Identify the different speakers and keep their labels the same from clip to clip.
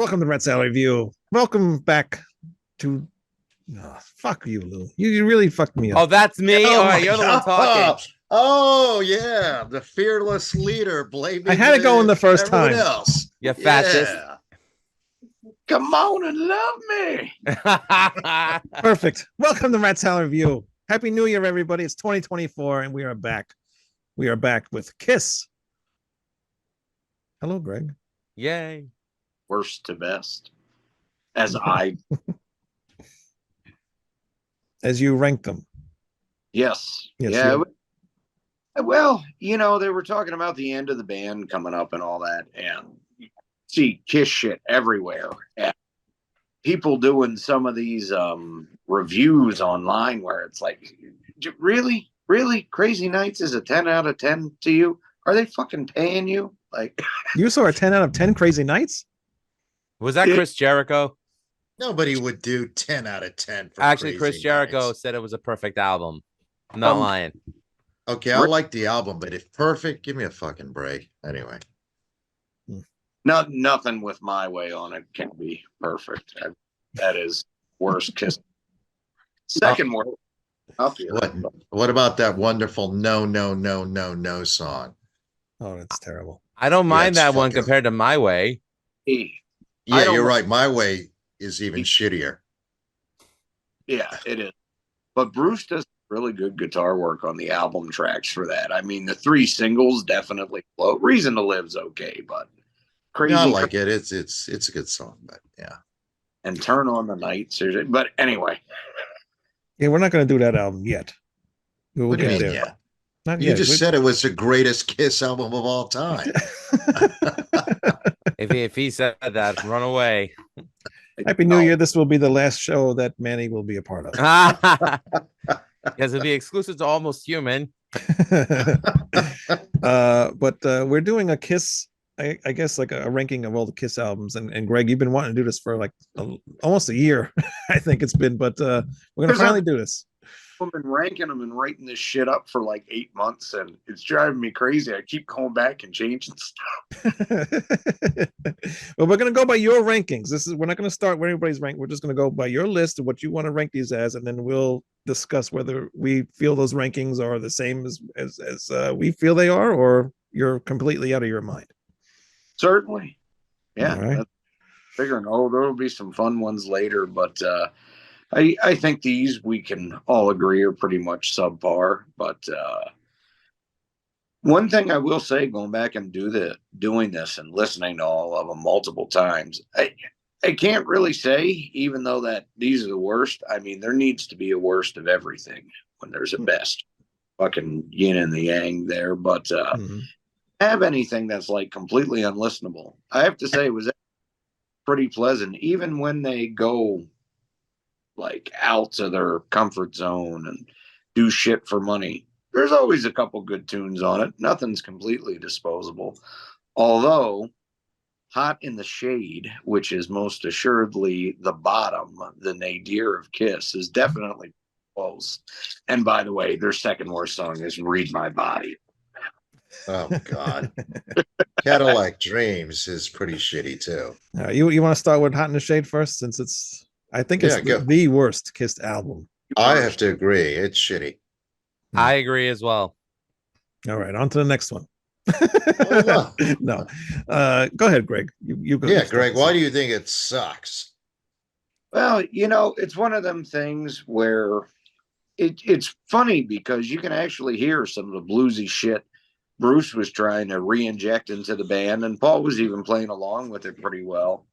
Speaker 1: Welcome to Red Salad Review. Welcome back to. Oh, fuck you, Lou. You really fucked me
Speaker 2: Oh,
Speaker 1: up.
Speaker 2: that's me.
Speaker 3: Oh
Speaker 2: All right,
Speaker 3: my
Speaker 2: you're the one
Speaker 3: God.
Speaker 2: talking.
Speaker 3: Oh yeah, the fearless leader blaming
Speaker 1: I had it going the first
Speaker 3: everyone
Speaker 1: time.
Speaker 3: else.
Speaker 2: You fascist.
Speaker 3: Yeah. Come on and love me.
Speaker 1: Perfect. Welcome to Red Salad Review. Happy New Year, everybody. It's 2024, and we are back. We are back with Kiss. Hello, Greg.
Speaker 2: Yay.
Speaker 3: Worst to best.
Speaker 1: As you rank them.
Speaker 3: Yes.
Speaker 1: Yeah.
Speaker 3: Well, they were talking about the end of the band coming up and all that, and you see Kiss shit everywhere. And people doing some of these reviews online where it's like, really? Crazy Nights is a 10 out of 10 to you? Are they fucking paying you? Like,
Speaker 1: you saw a 10 out of 10 Crazy Nights?
Speaker 2: Was that Chris Jericho?
Speaker 4: Nobody would do 10 out of 10 for
Speaker 2: Actually, Chris Jericho
Speaker 4: Nights.
Speaker 2: said it was a perfect album. I'm not lying.
Speaker 4: Okay, I like the album, but if perfect, give me a fucking break. Anyway.
Speaker 3: Nothing with My Way on it can be perfect. That is worst Kiss. Second worst.
Speaker 4: What about that wonderful No song?
Speaker 1: Oh, that's terrible.
Speaker 2: I don't mind that one compared to My Way.
Speaker 4: Yeah, you're right. My Way is even shittier.
Speaker 3: Yeah, it is. But Bruce does really good guitar work on the album tracks for that. I mean, the 3 singles definitely float. Reason to Live's okay, but Crazy.
Speaker 4: Yeah, I like it. It's a good song, but yeah.
Speaker 3: And Turn on the Night, seriously. But anyway.
Speaker 1: Yeah, we're not going to do that album yet.
Speaker 4: What do you mean, yeah? Not you yet. Just said it was the greatest Kiss album of all time.
Speaker 2: If he said that, run away.
Speaker 1: Happy New Year. This will be the last show that Manny will be a part of.
Speaker 2: Because it'll be exclusive to Almost Human.
Speaker 1: But we're doing a Kiss, I guess, like a ranking of all the Kiss albums. And Greg, you've been wanting to do this for like almost a year, I think it's been. But we're going to finally do this.
Speaker 3: I've been ranking them and writing this shit up for like 8 months, and it's driving me crazy. I keep going back and changing stuff.
Speaker 1: Well, we're going to go by your rankings. We're not going to start where everybody's ranked. We're just going to go by your list of what you want to rank these as, and then we'll discuss whether we feel those rankings are the same as we feel they are, or you're completely out of your mind.
Speaker 3: Certainly. Yeah.
Speaker 1: Right.
Speaker 3: Figuring, there'll be some fun ones later, but I think these we can all agree are pretty much subpar. But one thing I will say, going back and doing this and listening to all of them multiple times, I can't really say, even though that these are the worst. I mean, there needs to be a worst of everything when there's a best. Fucking yin and the yang there, but have anything that's like completely unlistenable. I have to say it was pretty pleasant, even when they go like out of their comfort zone and do shit for money. There's always a couple good tunes on it. Nothing's completely disposable. Although Hot in the Shade, which is most assuredly the bottom, the nadir of Kiss, is definitely close. And by the way, their second worst song is Read My Body.
Speaker 4: Oh God. Cadillac Dreams is pretty shitty too.
Speaker 1: You want to start with Hot in the Shade first, since I think it's the worst Kiss album.
Speaker 4: I have to agree. It's shitty.
Speaker 2: I agree as well.
Speaker 1: All right, on to the next one. No. Go ahead, Greg. You go.
Speaker 4: Yeah, Greg, why do you think it sucks?
Speaker 3: Well, it's one of them things where it's funny because you can actually hear some of the bluesy shit Bruce was trying to re-inject into the band, and Paul was even playing along with it pretty well.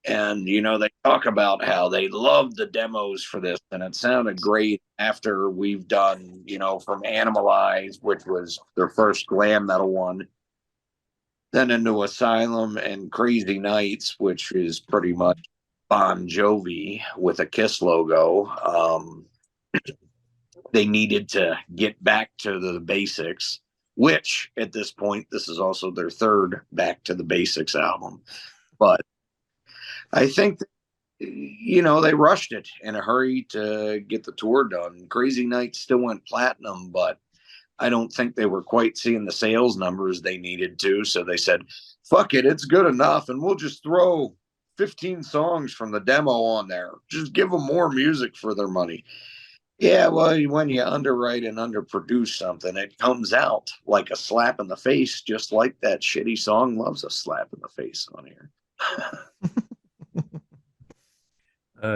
Speaker 3: And, they talk about how they loved the demos for this, and it sounded great after we've done, from Animalize, which was their first glam metal one, then into Asylum and Crazy Nights, which is pretty much Bon Jovi with a Kiss logo. They needed to get back to the basics, which at this point, this is also their third Back to the Basics album. But I think, they rushed it in a hurry to get the tour done. Crazy Nights still went platinum, but I don't think they were quite seeing the sales numbers they needed to. So they said, fuck it, it's good enough. And we'll just throw 15 songs from the demo on there. Just give them more music for their money. Yeah, well, when you underwrite and underproduce something, it comes out like a slap in the face, just like that shitty song loves a slap in the face on here.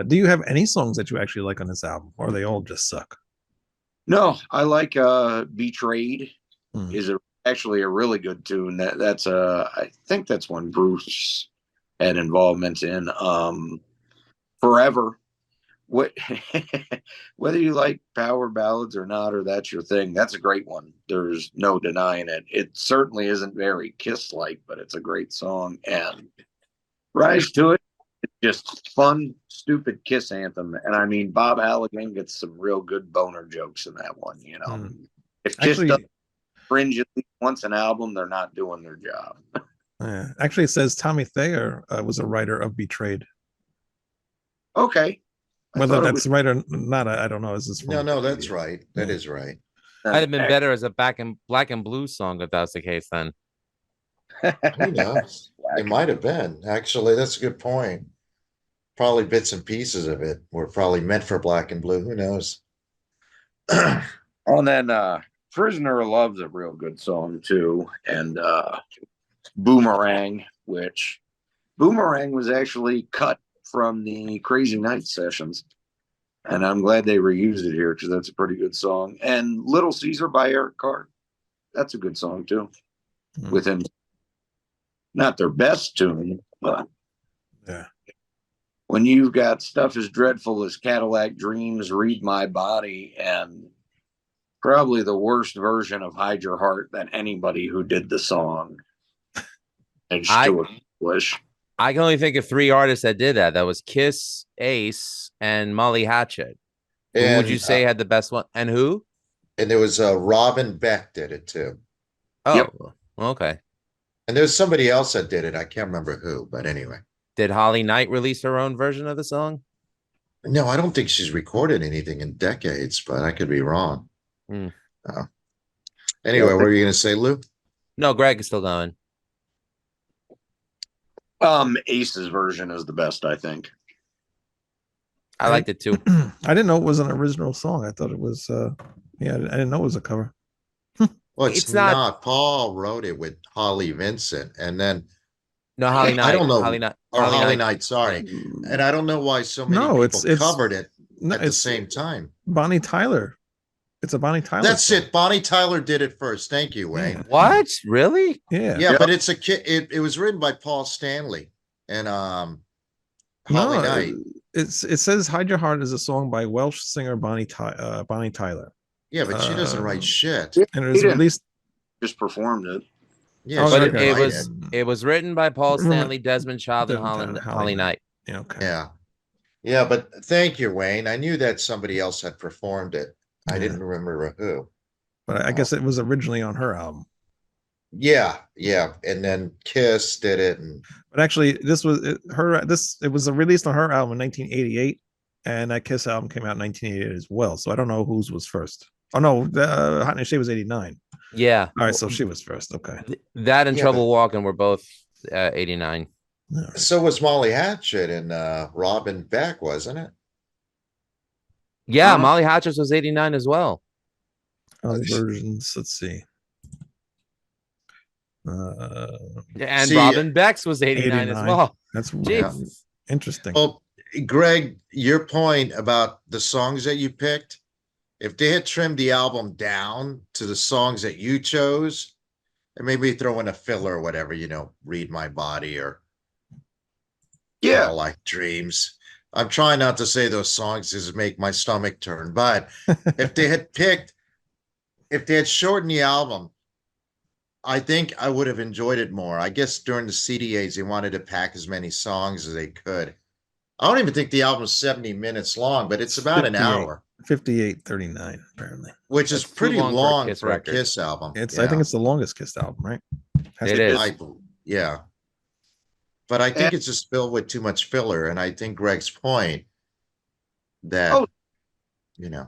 Speaker 1: Do you have any songs that you actually like on this album, or they all just suck?
Speaker 3: No, I like Betrayed is actually a really good tune. That's I think that's one Bruce had involvement in. Forever. What whether you like power ballads or not, or that's your thing, that's a great one. There's no denying it. It certainly isn't very Kiss like, but it's a great song. And Rise to It, it's just fun, stupid Kiss anthem. And I mean, Bob Halligan gets some real good boner jokes in that one. You know, if Kiss doesn't fringe at least once an album, they're not doing their job.
Speaker 1: Actually, it says Tommy Thayer was a writer of Betrayed.
Speaker 3: Okay.
Speaker 1: Whether that's right or not, I don't know. Is this
Speaker 4: no, that's right. That is right.
Speaker 2: I'd have been better as a black and blue song if that was the case then.
Speaker 4: Who knows? It might have been. Actually, that's a good point. Probably bits and pieces of it were probably meant for black and blue. Who knows?
Speaker 3: And then Prisoner of Love's a real good song too. And Boomerang, which Boomerang was actually cut from the Crazy Night sessions, and I'm glad they reused it here because that's a pretty good song. And Little Caesar by Eric Carr, that's a good song too. With him, not their best tune, but
Speaker 1: yeah.
Speaker 3: When you've got stuff as dreadful as Cadillac Dreams, Read My Body, and probably the worst version of Hide Your Heart that anybody who did the song and to accomplish.
Speaker 2: I can only think of 3 artists that did that. That was Kiss, Ace, and Molly Hatchet. Who would you say had the best one? And who?
Speaker 4: And there was Robin Beck did it too.
Speaker 2: Oh, yep. Okay.
Speaker 4: And there's somebody else that did it. I can't remember who, but anyway.
Speaker 2: Did Holly Knight release her own version of the song?
Speaker 4: No, I don't think she's recorded anything in decades, but I could be wrong. Anyway, what were you going to say, Lou?
Speaker 2: No, Greg is still going.
Speaker 3: Ace's version is the best, I think.
Speaker 2: I liked it too.
Speaker 1: I didn't know it was an original song. I thought it was I didn't know it was a cover.
Speaker 4: Well, it's not. Paul wrote it with Holly Vincent, and then
Speaker 2: Holly Knight.
Speaker 4: I don't know.
Speaker 2: Holly
Speaker 4: Knight, sorry. And I don't know why so many people covered it at the same time.
Speaker 1: Bonnie Tyler. It's a Bonnie Tyler.
Speaker 4: That's it. Bonnie Tyler did it first. Thank you, Wayne.
Speaker 2: Yeah. What? Really?
Speaker 1: Yeah.
Speaker 4: But it's a kid. It was written by Paul Stanley and Holly Knight.
Speaker 1: It says "Hide Your Heart" is a song by Welsh singer Bonnie Tyler.
Speaker 4: Yeah, but she doesn't write shit.
Speaker 1: And it was released.
Speaker 3: Just performed it.
Speaker 4: Yeah,
Speaker 2: but it was written by Paul Stanley, Desmond Child, and Holly Knight.
Speaker 1: Yeah. Okay.
Speaker 4: Yeah. But thank you, Wayne. I knew that somebody else had performed it. I didn't remember who. But
Speaker 1: I guess it was originally on her album.
Speaker 4: Yeah. And then Kiss did it.
Speaker 1: But actually, it was released on her album in 1988, and that Kiss album came out in 1988 as well. So I don't know whose was first. Oh no, Hot and Shade was 89.
Speaker 2: Yeah.
Speaker 1: All right, so she was first. Okay.
Speaker 2: That and Trouble Walking were both 89.
Speaker 1: Right.
Speaker 4: So was Molly Hatchet and Robin Beck, wasn't it?
Speaker 2: Yeah, Molly Hatchet was 89 as well.
Speaker 1: Versions. Let's see.
Speaker 2: And Robin Beck's was 89 as well.
Speaker 1: That's interesting.
Speaker 4: Well, Greg, your point about the songs that you picked, if they had trimmed the album down to the songs that you chose, and maybe throw in a filler or whatever, Read My Body or Like Dreams. I'm trying not to say those songs because make my stomach turn, but if they had shortened the album, I think I would have enjoyed it more. I guess during the CDAs, they wanted to pack as many songs as they could. I don't even think the album is 70 minutes long, but it's about an hour.
Speaker 1: 58:39 apparently,
Speaker 4: which is pretty long for a Kiss album.
Speaker 1: I think it's the longest Kiss album, right?
Speaker 2: It is.
Speaker 4: Yeah. But I think it's just filled with too much filler. And I think Greg's point that,
Speaker 3: Yeah.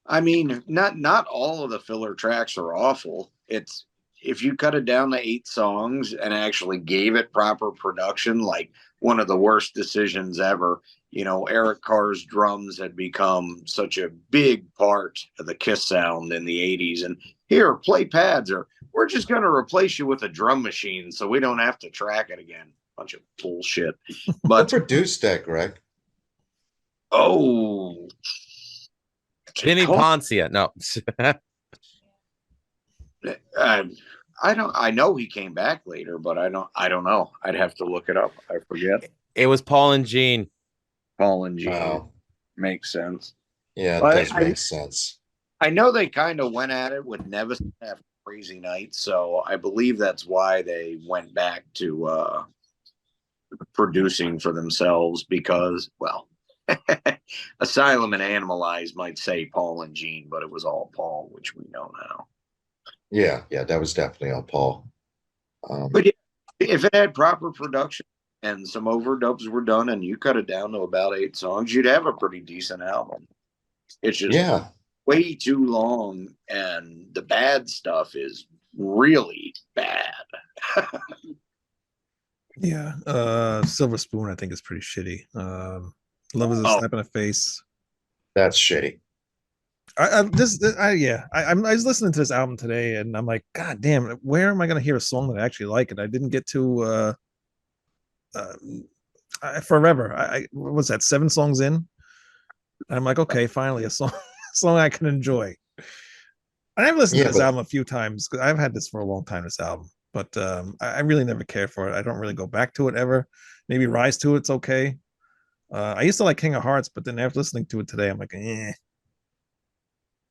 Speaker 3: I mean, not all of the filler tracks are awful. It's if you cut it down to 8 songs and actually gave it proper production, like one of the worst decisions ever. You know, Eric Carr's drums had become such a big part of the Kiss sound in the 80s. And here, play pads, or we're just going to replace you with a drum machine so we don't have to track it again. Bunch of bullshit. But
Speaker 4: Who produced that, Greg?
Speaker 3: oh,
Speaker 2: Vinnie Poncia. No.
Speaker 3: I don't. I know he came back later, but I don't know. I'd have to look it up. I forget.
Speaker 2: It was Paul and Gene.
Speaker 3: Paul and Gene.
Speaker 4: Oh.
Speaker 3: Makes sense.
Speaker 4: Yeah, it
Speaker 3: But
Speaker 4: does make sense.
Speaker 3: I know they kind of went at it with Nevis after Crazy Nights, so I believe that's why they went back to producing for themselves because, well, Asylum and Animalize might say Paul and Gene, but it was all Paul, which we know now.
Speaker 4: Yeah, that was definitely on Paul.
Speaker 3: But if it had proper production and some overdubs were done and you cut it down to about 8 songs, you'd have a pretty decent album. It's just way too long, and the bad stuff is really bad.
Speaker 1: Yeah. Silver Spoon, I think, is pretty shitty. Love is a Slap in the Face.
Speaker 4: That's shitty.
Speaker 1: I was listening to this album today, and I'm like, God damn, where am I going to hear a song that I actually like? And I didn't get to Forever. What was that, 7 songs in? And I'm like, okay, finally a song I can enjoy. I've listened to this album a few times because I've had this for a long time, this album, but I really never care for it. I don't really go back to it ever. Maybe Rise to It's okay. I used to like King of Hearts, but then after listening to it today, I'm like, eh.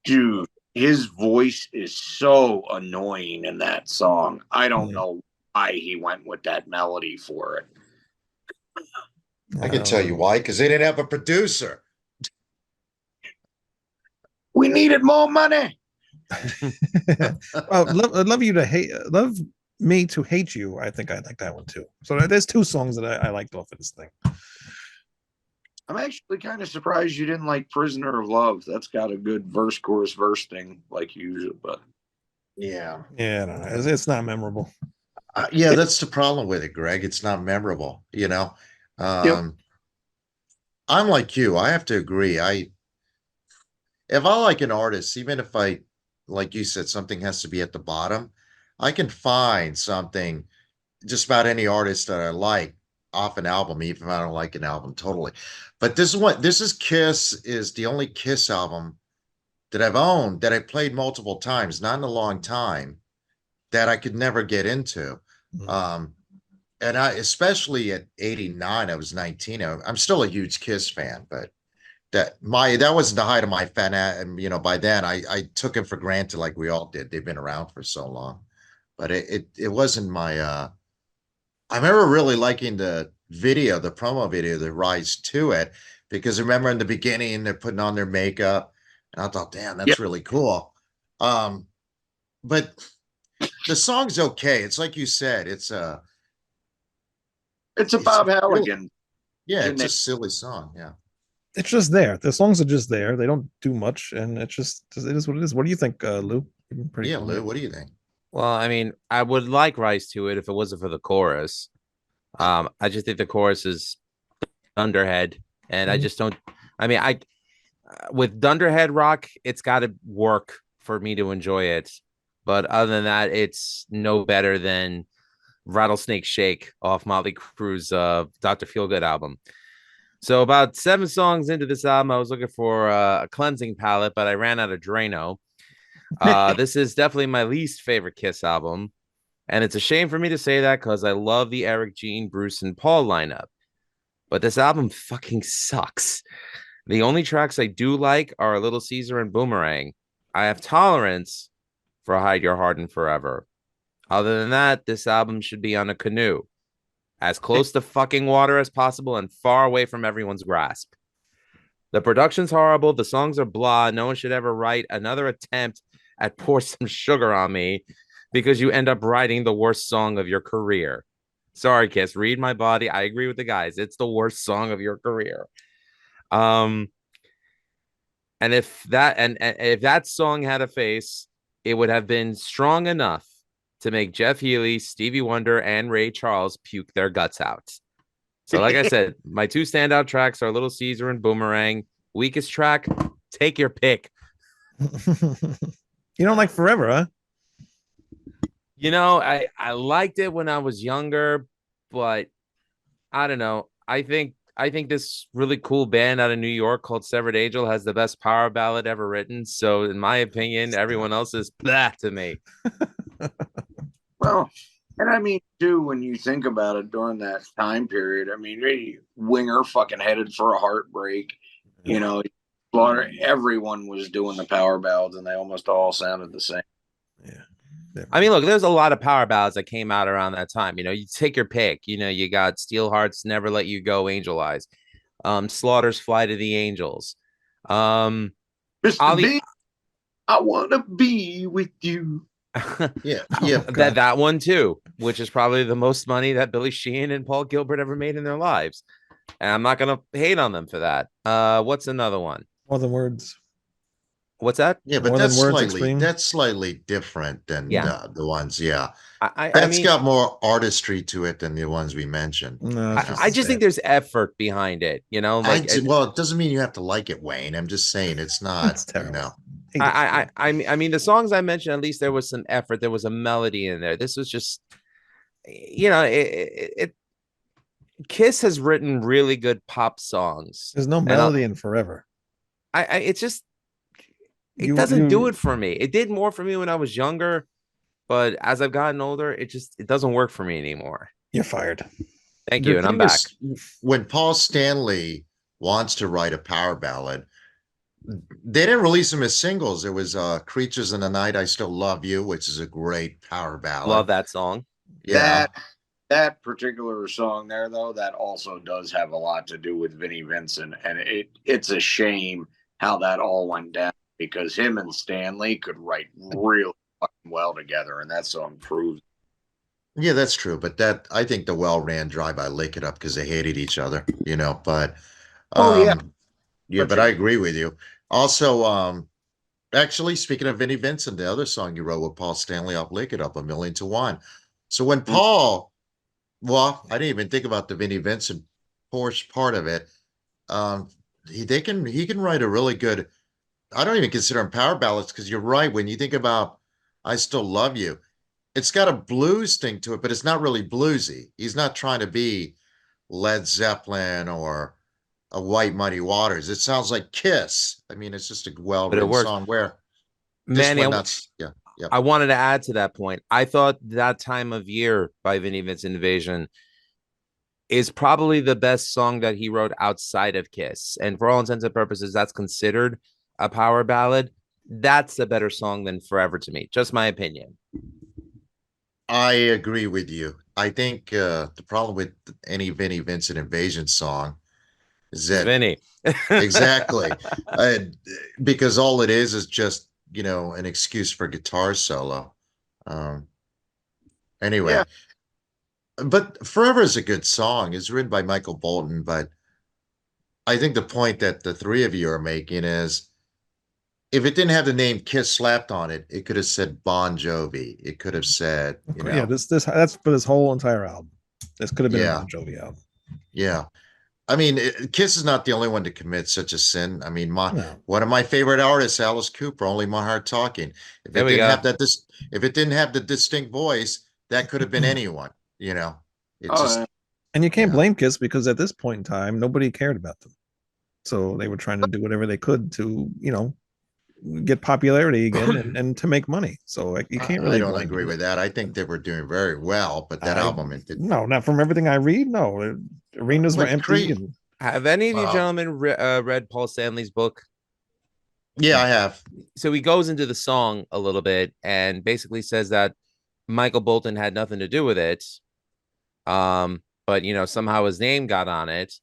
Speaker 3: Dude, his voice is so annoying in that song. I don't know why he went with that melody for it.
Speaker 4: I can tell you why, because they didn't have a producer.
Speaker 3: We needed more money.
Speaker 1: Well, love me to hate you. I think I like that one too. So there's 2 songs that I liked off of this thing.
Speaker 3: I'm actually kind of surprised you didn't like Prisoner of Love. That's got a good verse, chorus, verse thing like usual, but
Speaker 4: yeah,
Speaker 1: I don't know. It's not memorable.
Speaker 4: That's the problem with it, Greg. It's not memorable. You know, I'm like you. I have to agree. If I like an artist, even if I, like you said, something has to be at the bottom, I can find something just about any artist that I like off an album, even if I don't like an album totally. But this is Kiss is the only Kiss album that I've owned that I played multiple times, not in a long time, that I could never get into. And I, especially at 89, I was 19. I'm still a huge Kiss fan, but that wasn't the height of my fan. And by then I took it for granted, like we all did. They've been around for so long, but it wasn't my. I remember really liking the promo video, the Rise to It, because I remember in the beginning they're putting on their makeup, and I thought, damn, that's really cool. But the song's okay. It's like you said, it's a
Speaker 3: Bob Halligan.
Speaker 4: It's a silly song. Yeah.
Speaker 1: It's just there. The songs are just there. They don't do much, and it is what it is. What do you think, Lou?
Speaker 4: Lou, what do you think?
Speaker 2: Well, I mean, I would like Rise to It if it wasn't for the chorus. I just think the chorus is Dunderhead, and I just don't. I mean, with Dunderhead rock, it's got to work for me to enjoy it. But other than that, it's no better than Rattlesnake Shake off Motley Crue's Dr. Feelgood album. So about 7 songs into this album, I was looking for a cleansing palette, but I ran out of Drano. This is definitely my least favorite Kiss album. And it's a shame for me to say that because I love the Eric, Gene, Bruce, and Paul lineup. But this album fucking sucks. The only tracks I do like are Little Caesar and Boomerang. I have tolerance for Hide Your Heart and Forever. Other than that, this album should be on a canoe, as close to fucking water as possible and far away from everyone's grasp. The production's horrible. The songs are blah. No one should ever write another attempt at Pour Some Sugar on Me, because you end up writing the worst song of your career. Sorry, Kiss. Read My Body. I agree with the guys. It's the worst song of your career. And if that song had a face, it would have been strong enough to make Jeff Healey, Stevie Wonder, and Ray Charles puke their guts out. So, like I said, my two standout tracks are Little Caesar and Boomerang. Weakest track, take your pick.
Speaker 1: You don't like Forever, huh?
Speaker 2: You know, I liked it when I was younger, but I don't know. I think this really cool band out of New York called Severed Angel has the best power ballad ever written. So, in my opinion, everyone else is blah to me.
Speaker 3: Well, and I mean, too, when you think about it during that time period, I mean, really, Winger fucking headed for a heartbreak. You know, everyone was doing the power ballads, and they almost all sounded the same.
Speaker 1: Yeah.
Speaker 2: I mean, look, there's a lot of power ballads that came out around that time. You know, you take your pick. You know, you got Steel Hearts, Never Let You Go, Angel Eyes, Slaughter's Fly to the Angels.
Speaker 3: Mr.
Speaker 2: Ali,
Speaker 3: B, I want to be with you.
Speaker 4: Yeah,
Speaker 2: that one too, which is probably the most money that Billy Sheehan and Paul Gilbert ever made in their lives. And I'm not gonna hate on them for that. What's another one?
Speaker 1: More Than Words.
Speaker 2: What's that?
Speaker 4: yeah, but
Speaker 1: More
Speaker 4: that's
Speaker 1: Than Words
Speaker 4: slightly
Speaker 1: Extreme.
Speaker 4: different than
Speaker 2: Yeah.
Speaker 4: the ones. Yeah,
Speaker 2: I
Speaker 4: that's
Speaker 2: mean,
Speaker 4: got more artistry to it than the ones we mentioned.
Speaker 1: No, it's
Speaker 2: I just think there's effort behind it. You know, like
Speaker 4: Well, it doesn't mean you have to like it, Wayne. I'm just saying it's not.
Speaker 1: it's terrible.
Speaker 2: I mean, the songs I mentioned, at least there was some effort. There was a melody in there. This was just, you know, Kiss has written really good pop songs.
Speaker 1: There's no melody in Forever.
Speaker 2: It's just, it doesn't do it for me. It did more for me when I was younger, but as I've gotten older, it doesn't work for me anymore.
Speaker 1: You're fired.
Speaker 2: Thank you, and I'm back.
Speaker 4: When Paul Stanley wants to write a power ballad, they didn't release them as singles. It was Creatures in the Night, I Still Love You, which is a great power ballad.
Speaker 2: Love that song.
Speaker 4: Yeah.
Speaker 3: That particular song there, though, that also does have a lot to do with Vinnie Vincent, and it's a shame how that all went down, because him and Stanley could write really fucking well together, and that song proves.
Speaker 4: Yeah, that's true. But I think the well ran dry by Lick It Up because they hated each other, you know. But but I agree with you. Also, actually, speaking of Vinnie Vincent, the other song you wrote with Paul Stanley off Lick It Up, A Million to One. So when Paul, well, I didn't even think about the Vinnie Vincent part of it. He can write a really good. I don't even consider them power ballads because you're right. When you think about I Still Love You, it's got a blues thing to it, but it's not really bluesy. He's not trying to be Led Zeppelin or a White Muddy Waters. It sounds like Kiss. I mean, it's just a well-written song where
Speaker 2: Manny,
Speaker 4: yeah.
Speaker 2: I wanted to add to that point. I thought That Time of Year by Vinnie Vincent Invasion is probably the best song that he wrote outside of Kiss. And for all intents and purposes, that's considered a power ballad. That's a better song than Forever to me. Just my opinion.
Speaker 4: I agree with you. I think the problem with any Vinnie Vincent Invasion song is that
Speaker 2: Vinny.
Speaker 4: Exactly. Because all it is just, you know, an excuse for guitar solo. Anyway,
Speaker 3: Yeah.
Speaker 4: But Forever is a good song. It's written by Michael Bolton, but I think the point that the three of you are making is if it didn't have the name Kiss slapped on it, it could have said Bon Jovi. It could have said, you know,
Speaker 1: yeah, that's for this whole entire album. This could have been a Bon Jovi album.
Speaker 4: Yeah. I mean, Kiss is not the only one to commit such a sin. I mean, one of my favorite artists, Alice Cooper, Only My Heart Talking. If it didn't have the distinct voice, that could have been anyone, you know.
Speaker 1: And you can't blame Kiss because at this point in time, nobody cared about them. So they were trying to do whatever they could to, you know, get popularity again and to make money. So you can't really.
Speaker 4: I don't agree with that. I think they were doing very well, but that album,
Speaker 1: no, not from everything I read. No, arenas were empty.
Speaker 2: Have any of you gentlemen read Paul Stanley's book?
Speaker 4: Yeah, I have.
Speaker 2: So he goes into the song a little bit and basically says that Michael Bolton had nothing to do with it. But you know, somehow his name got on it.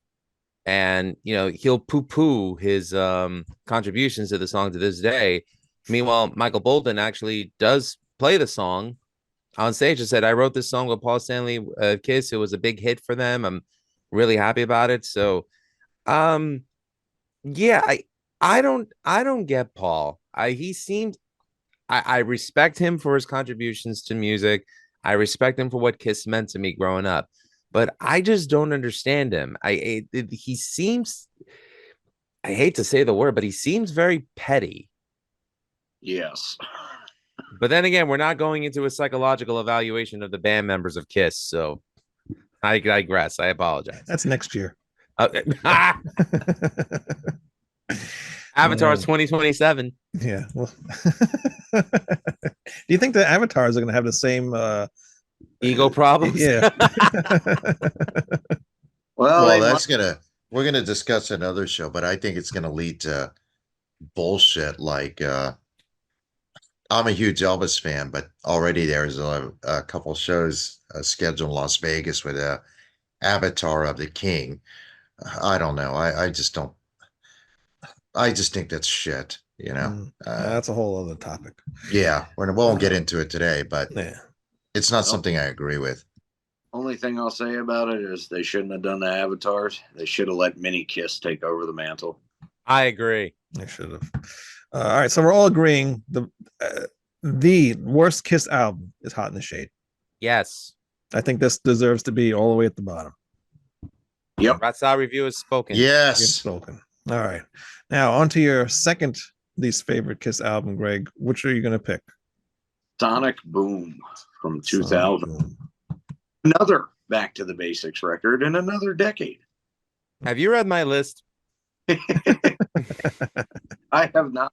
Speaker 2: And you know, he'll poo-poo his contributions to the song to this day. Meanwhile, Michael Bolton actually does play the song on stage and said, I wrote this song with Paul Stanley Kiss. It was a big hit for them. I'm really happy about it. So yeah, I don't get Paul. I respect him for his contributions to music. I respect him for what Kiss meant to me growing up, but I just don't understand him. He seems, I hate to say the word, but he seems very petty.
Speaker 3: Yes.
Speaker 2: But then again, we're not going into a psychological evaluation of the band members of Kiss, so I digress. I apologize.
Speaker 1: That's next year.
Speaker 2: Avatar's 2027.
Speaker 1: Yeah. Well, do you think the avatars are going to have the same
Speaker 2: ego problems?
Speaker 1: Yeah.
Speaker 3: Well,
Speaker 4: we're gonna discuss another show, but I think it's gonna lead to bullshit. Like, I'm a huge Elvis fan, but already there's a couple shows scheduled in Las Vegas with a Avatar of the King. I don't know. I just don't. I just think that's shit.
Speaker 1: That's a whole other topic.
Speaker 4: Yeah, we won't get into it today, but
Speaker 1: Yeah,
Speaker 4: it's not something I agree with.
Speaker 3: Only thing I'll say about it is they shouldn't have done the avatars. They should have let Mini Kiss take over the mantle.
Speaker 2: I agree.
Speaker 1: they should have. All right, so we're all agreeing the worst Kiss album is Hot in the Shade.
Speaker 2: Yes.
Speaker 1: I think this deserves to be all the way at the bottom.
Speaker 3: Yep.
Speaker 2: Ratsaw review is spoken.
Speaker 1: It's
Speaker 4: Yes.
Speaker 1: spoken. All right. Now on to your second least favorite Kiss album, Greg. Which are you going to pick?
Speaker 3: Sonic Boom from 2000.
Speaker 1: Sonic Boom.
Speaker 3: Another Back to the Basics record in another decade.
Speaker 2: Have you read my list?
Speaker 3: I have not.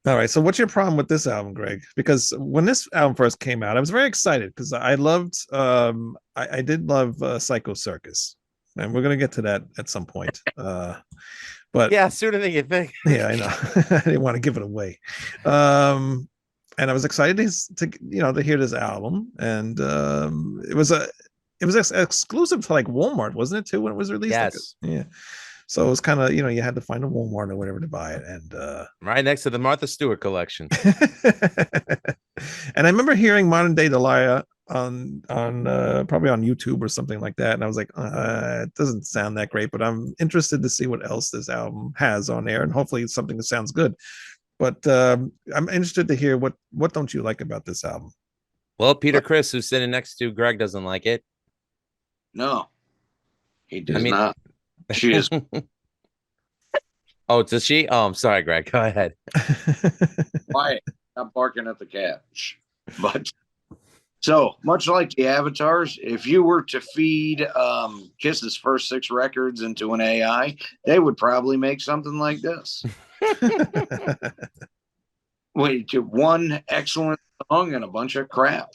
Speaker 1: All right. So what's your problem with this album, Greg? Because when this album first came out, I was very excited because I loved I did love Psycho Circus. And we're gonna get to that at some point. But
Speaker 2: Yeah, sooner than you think.
Speaker 1: yeah, I know. I didn't want to give it away. And I was excited to hear this album. And it was exclusive to like Walmart, wasn't it too, when it was released?
Speaker 2: Yes.
Speaker 1: Yeah. So it was kind of, you had to find a Walmart or whatever to buy it. And
Speaker 2: Right next to the Martha Stewart collection.
Speaker 1: and I remember hearing Modern Day Delilah on probably on YouTube or something like that. And I was like, it doesn't sound that great, but I'm interested to see what else this album has on there. And hopefully it's something that sounds good. But I'm interested to hear what don't you like about this album?
Speaker 2: Well, Peter Criss, who's sitting next to Greg, doesn't like it.
Speaker 3: No, he does not. She is.
Speaker 2: Oh, does she? Oh, I'm sorry, Greg. Go ahead.
Speaker 3: Quiet. Not barking at the cat. But so much like the Avatars, if you were to feed Kiss's first 6 records into an AI, they would probably make something like this. Wait, one excellent song and a bunch of crap.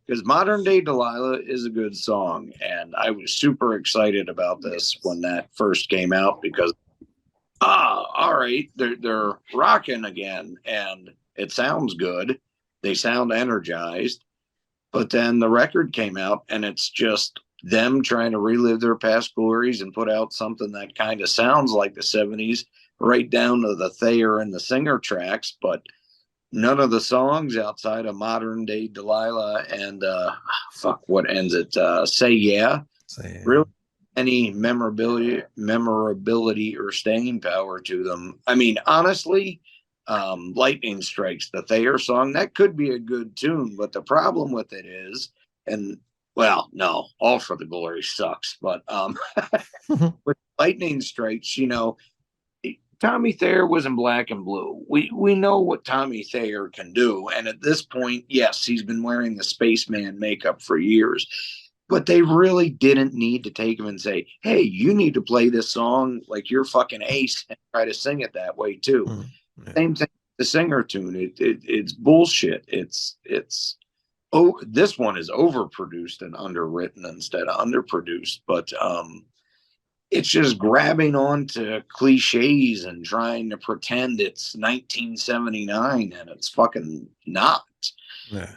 Speaker 3: Because Modern Day Delilah is a good song, and I was super excited about this when that first came out because, all right, they're rocking again, and it sounds good. They sound energized, but then the record came out, and it's just them trying to relive their past glories and put out something that kind of sounds like the 70s, right down to the Thayer and the Singer tracks, but none of the songs outside of Modern Day Delilah and what ends it? Say Yeah. Really any memorability or staying power to them. I mean, honestly, Lightning Strikes, the Thayer song, that could be a good tune, but the problem with it is, and well, no, All for the Glory sucks, but with Lightning Strikes, Tommy Thayer was in Black and Blue. We know what Tommy Thayer can do. And at this point, yes, he's been wearing the spaceman makeup for years. But they really didn't need to take him and say, hey, you need to play this song like you're fucking Ace and try to sing it that way too.
Speaker 1: Yeah.
Speaker 3: Same thing with the Singer tune. It's bullshit. This one is overproduced and underwritten instead of underproduced. But it's just grabbing onto cliches and trying to pretend it's 1979 and it's fucking not.
Speaker 1: Yeah.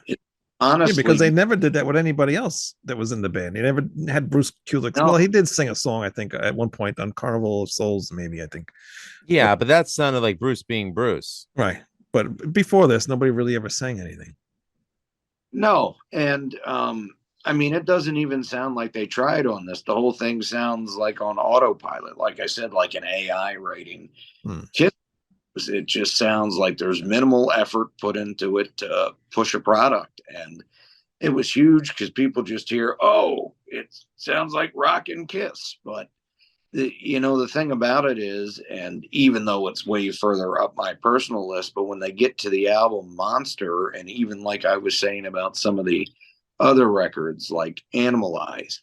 Speaker 3: Honestly,
Speaker 1: because they never did that with anybody else that was in the band. They never had Bruce Kulick.
Speaker 3: No.
Speaker 1: Well, he did sing a song, I think, at one point on Carnival of Souls, maybe, I think.
Speaker 2: Yeah, but that sounded like Bruce being Bruce.
Speaker 1: Right. But before this, nobody really ever sang anything.
Speaker 3: No. And I mean, it doesn't even sound like they tried on this. The whole thing sounds like on autopilot. Like I said, like an AI writing. Kiss It just sounds like there's minimal effort put into it to push a product. And it was huge because people just hear, oh, it sounds like Rock and Kiss. But the thing about it is, and even though it's way further up my personal list, but when they get to the album Monster, and even like I was saying about some of the other records like Animalize,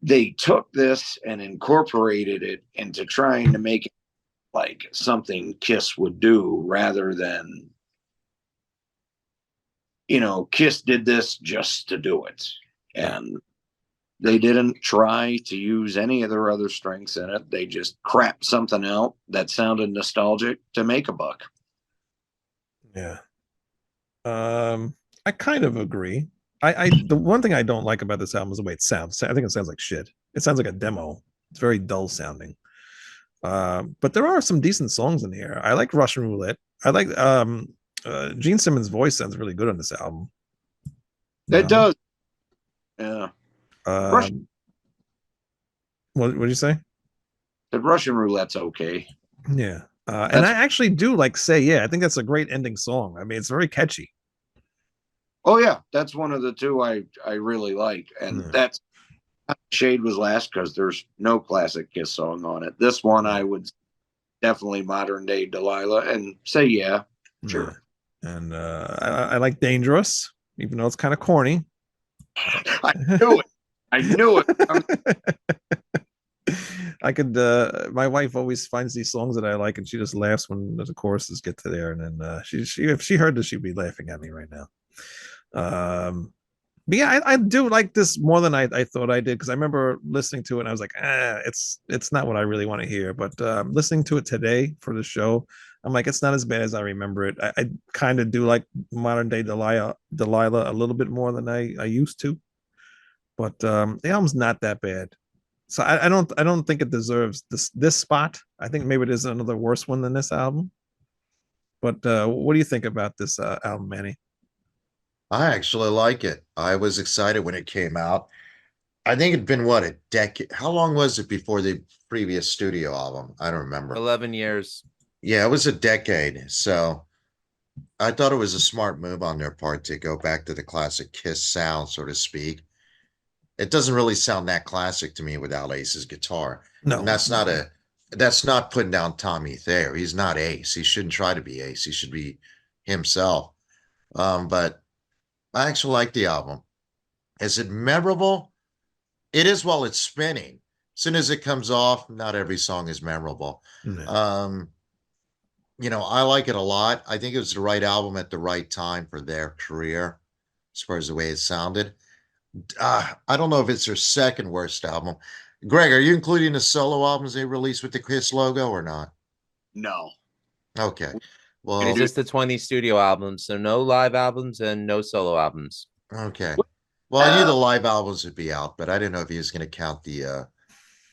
Speaker 3: they took this and incorporated it into trying to make it like something Kiss would do, rather than, Kiss did this just to do it. And they didn't try to use any of their other strengths in it. They just crapped something out that sounded nostalgic to make a buck.
Speaker 1: Yeah. I kind of agree. The one thing I don't like about this album is the way it sounds. I think it sounds like shit. It sounds like a demo. It's very dull sounding. But there are some decent songs in here. I like Russian Roulette. I like Gene Simmons' voice sounds really good on this album.
Speaker 3: It does. Yeah.
Speaker 1: What did you say?
Speaker 3: The Russian Roulette's okay.
Speaker 1: Yeah. And I actually do like Say Yeah. I think that's a great ending song. I mean, it's very catchy.
Speaker 3: Oh yeah, that's one of the two I really like, and that's Shade was last because there's no classic Kiss song on it. This one I would definitely modern day Delilah, and Say Yeah, sure.
Speaker 1: And I like Dangerous, even though it's kind of corny.
Speaker 3: I knew it. I knew it.
Speaker 1: I could. My wife always finds these songs that I like, and she just laughs when the choruses get to there. And then she if she heard this, she'd be laughing at me right now. But yeah, I do like this more than I thought I did, because I remember listening to it and I was like, it's not what I really want to hear. But listening to it today for the show, I'm like, it's not as bad as I remember it. I kind of do like modern day Delilah a little bit more than I used to. But the album's not that bad. So I don't think it deserves this spot. I think maybe it is another worse one than this album. But what do you think about this album, Manny?
Speaker 4: I actually like it. I was excited when it came out. I think it'd been what, a decade? How long was it before the previous studio album? I don't remember.
Speaker 2: 11 years.
Speaker 4: Yeah, it was a decade. So I thought it was a smart move on their part to go back to the classic Kiss sound, so to speak. It doesn't really sound that classic to me without Ace's guitar.
Speaker 1: No,
Speaker 4: and that's not putting down Tommy Thayer. He's not Ace. He shouldn't try to be Ace. He should be himself. But I actually like the album. Is it memorable? It is while it's spinning. As soon as it comes off, not every song is memorable.
Speaker 1: No.
Speaker 4: I like it a lot. I think it was the right album at the right time for their career, as far as the way it sounded. I don't know if it's their second worst album. Greg, are you including the solo albums they released with the Kiss logo or not?
Speaker 3: No.
Speaker 4: Okay. Well,
Speaker 2: It's just the 20 studio albums, so no live albums and no solo albums.
Speaker 4: okay. Well, I knew the live albums would be out, but I didn't know if he was going to count the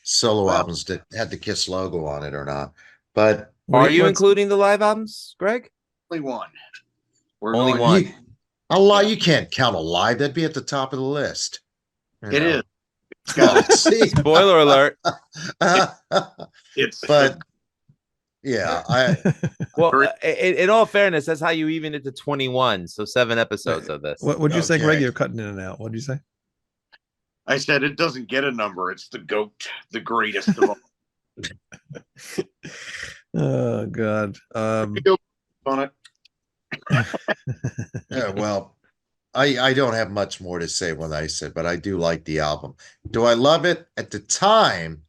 Speaker 4: solo albums that had the Kiss logo on it or not. But
Speaker 2: are you including the live albums, Greg?
Speaker 3: Only one.
Speaker 2: Only one.
Speaker 4: You can't count a live. That'd be at the top of the list.
Speaker 3: It is.
Speaker 4: See?
Speaker 2: Spoiler alert.
Speaker 4: But yeah,
Speaker 2: well, in all fairness, that's how you even it to 21. So 7 episodes of this.
Speaker 1: What would you say, Greg? You're cutting in and out. What did you say?
Speaker 3: I said it doesn't get a number. It's the GOAT, the greatest of all.
Speaker 1: Oh God.
Speaker 3: On it.
Speaker 4: Yeah, well, I don't have much more to say when I said, but I do like the album. Do I love it? At the time,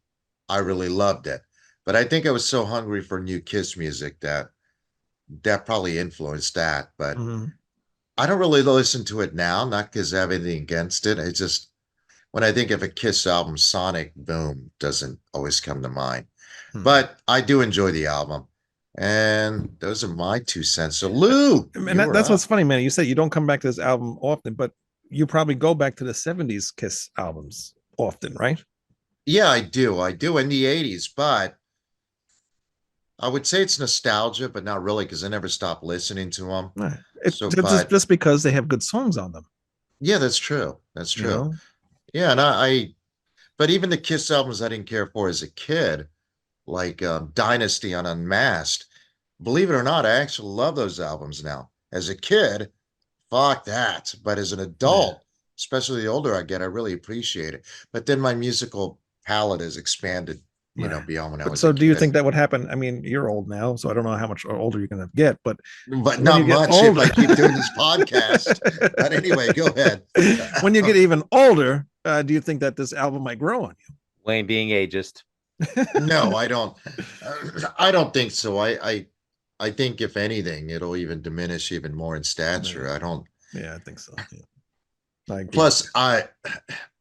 Speaker 4: I really loved it. But I think I was so hungry for new Kiss music that probably influenced that. But I don't really listen to it now, not because I have anything against it. It's just when I think of a Kiss album, Sonic Boom doesn't always come to mind. But I do enjoy the album. And those are my 2 cents. So Lou,
Speaker 1: and that's what's funny, man. You said you don't come back to this album often, but you probably go back to the 70s Kiss albums often, right?
Speaker 4: Yeah, I do. In the 80s, but I would say it's nostalgia, but not really, because I never stopped listening to them.
Speaker 1: It's just because they have good songs on them.
Speaker 4: Yeah, that's true. That's true.
Speaker 1: You know?
Speaker 4: Yeah, and but even the Kiss albums I didn't care for as a kid, like Dynasty on Unmasked, believe it or not, I actually love those albums now. As a kid, fuck that. But as an adult, especially the older I get, I really appreciate it. But then my musical palette has expanded, beyond when I was a
Speaker 1: So do you
Speaker 4: kid.
Speaker 1: think that would happen? I mean, you're old now, so I don't know how much older you're going to get, but
Speaker 4: But
Speaker 1: when
Speaker 4: not
Speaker 1: you get
Speaker 4: much
Speaker 1: older,
Speaker 4: if I keep doing this podcast. But anyway, go ahead.
Speaker 1: When you get even older, do you think that this album might grow on you?
Speaker 2: Wayne being ageist.
Speaker 4: No, I don't. I don't think so. I think if anything, it'll even diminish even more in stature. I don't.
Speaker 1: Yeah, I think so. Yeah. I agree.
Speaker 4: Plus,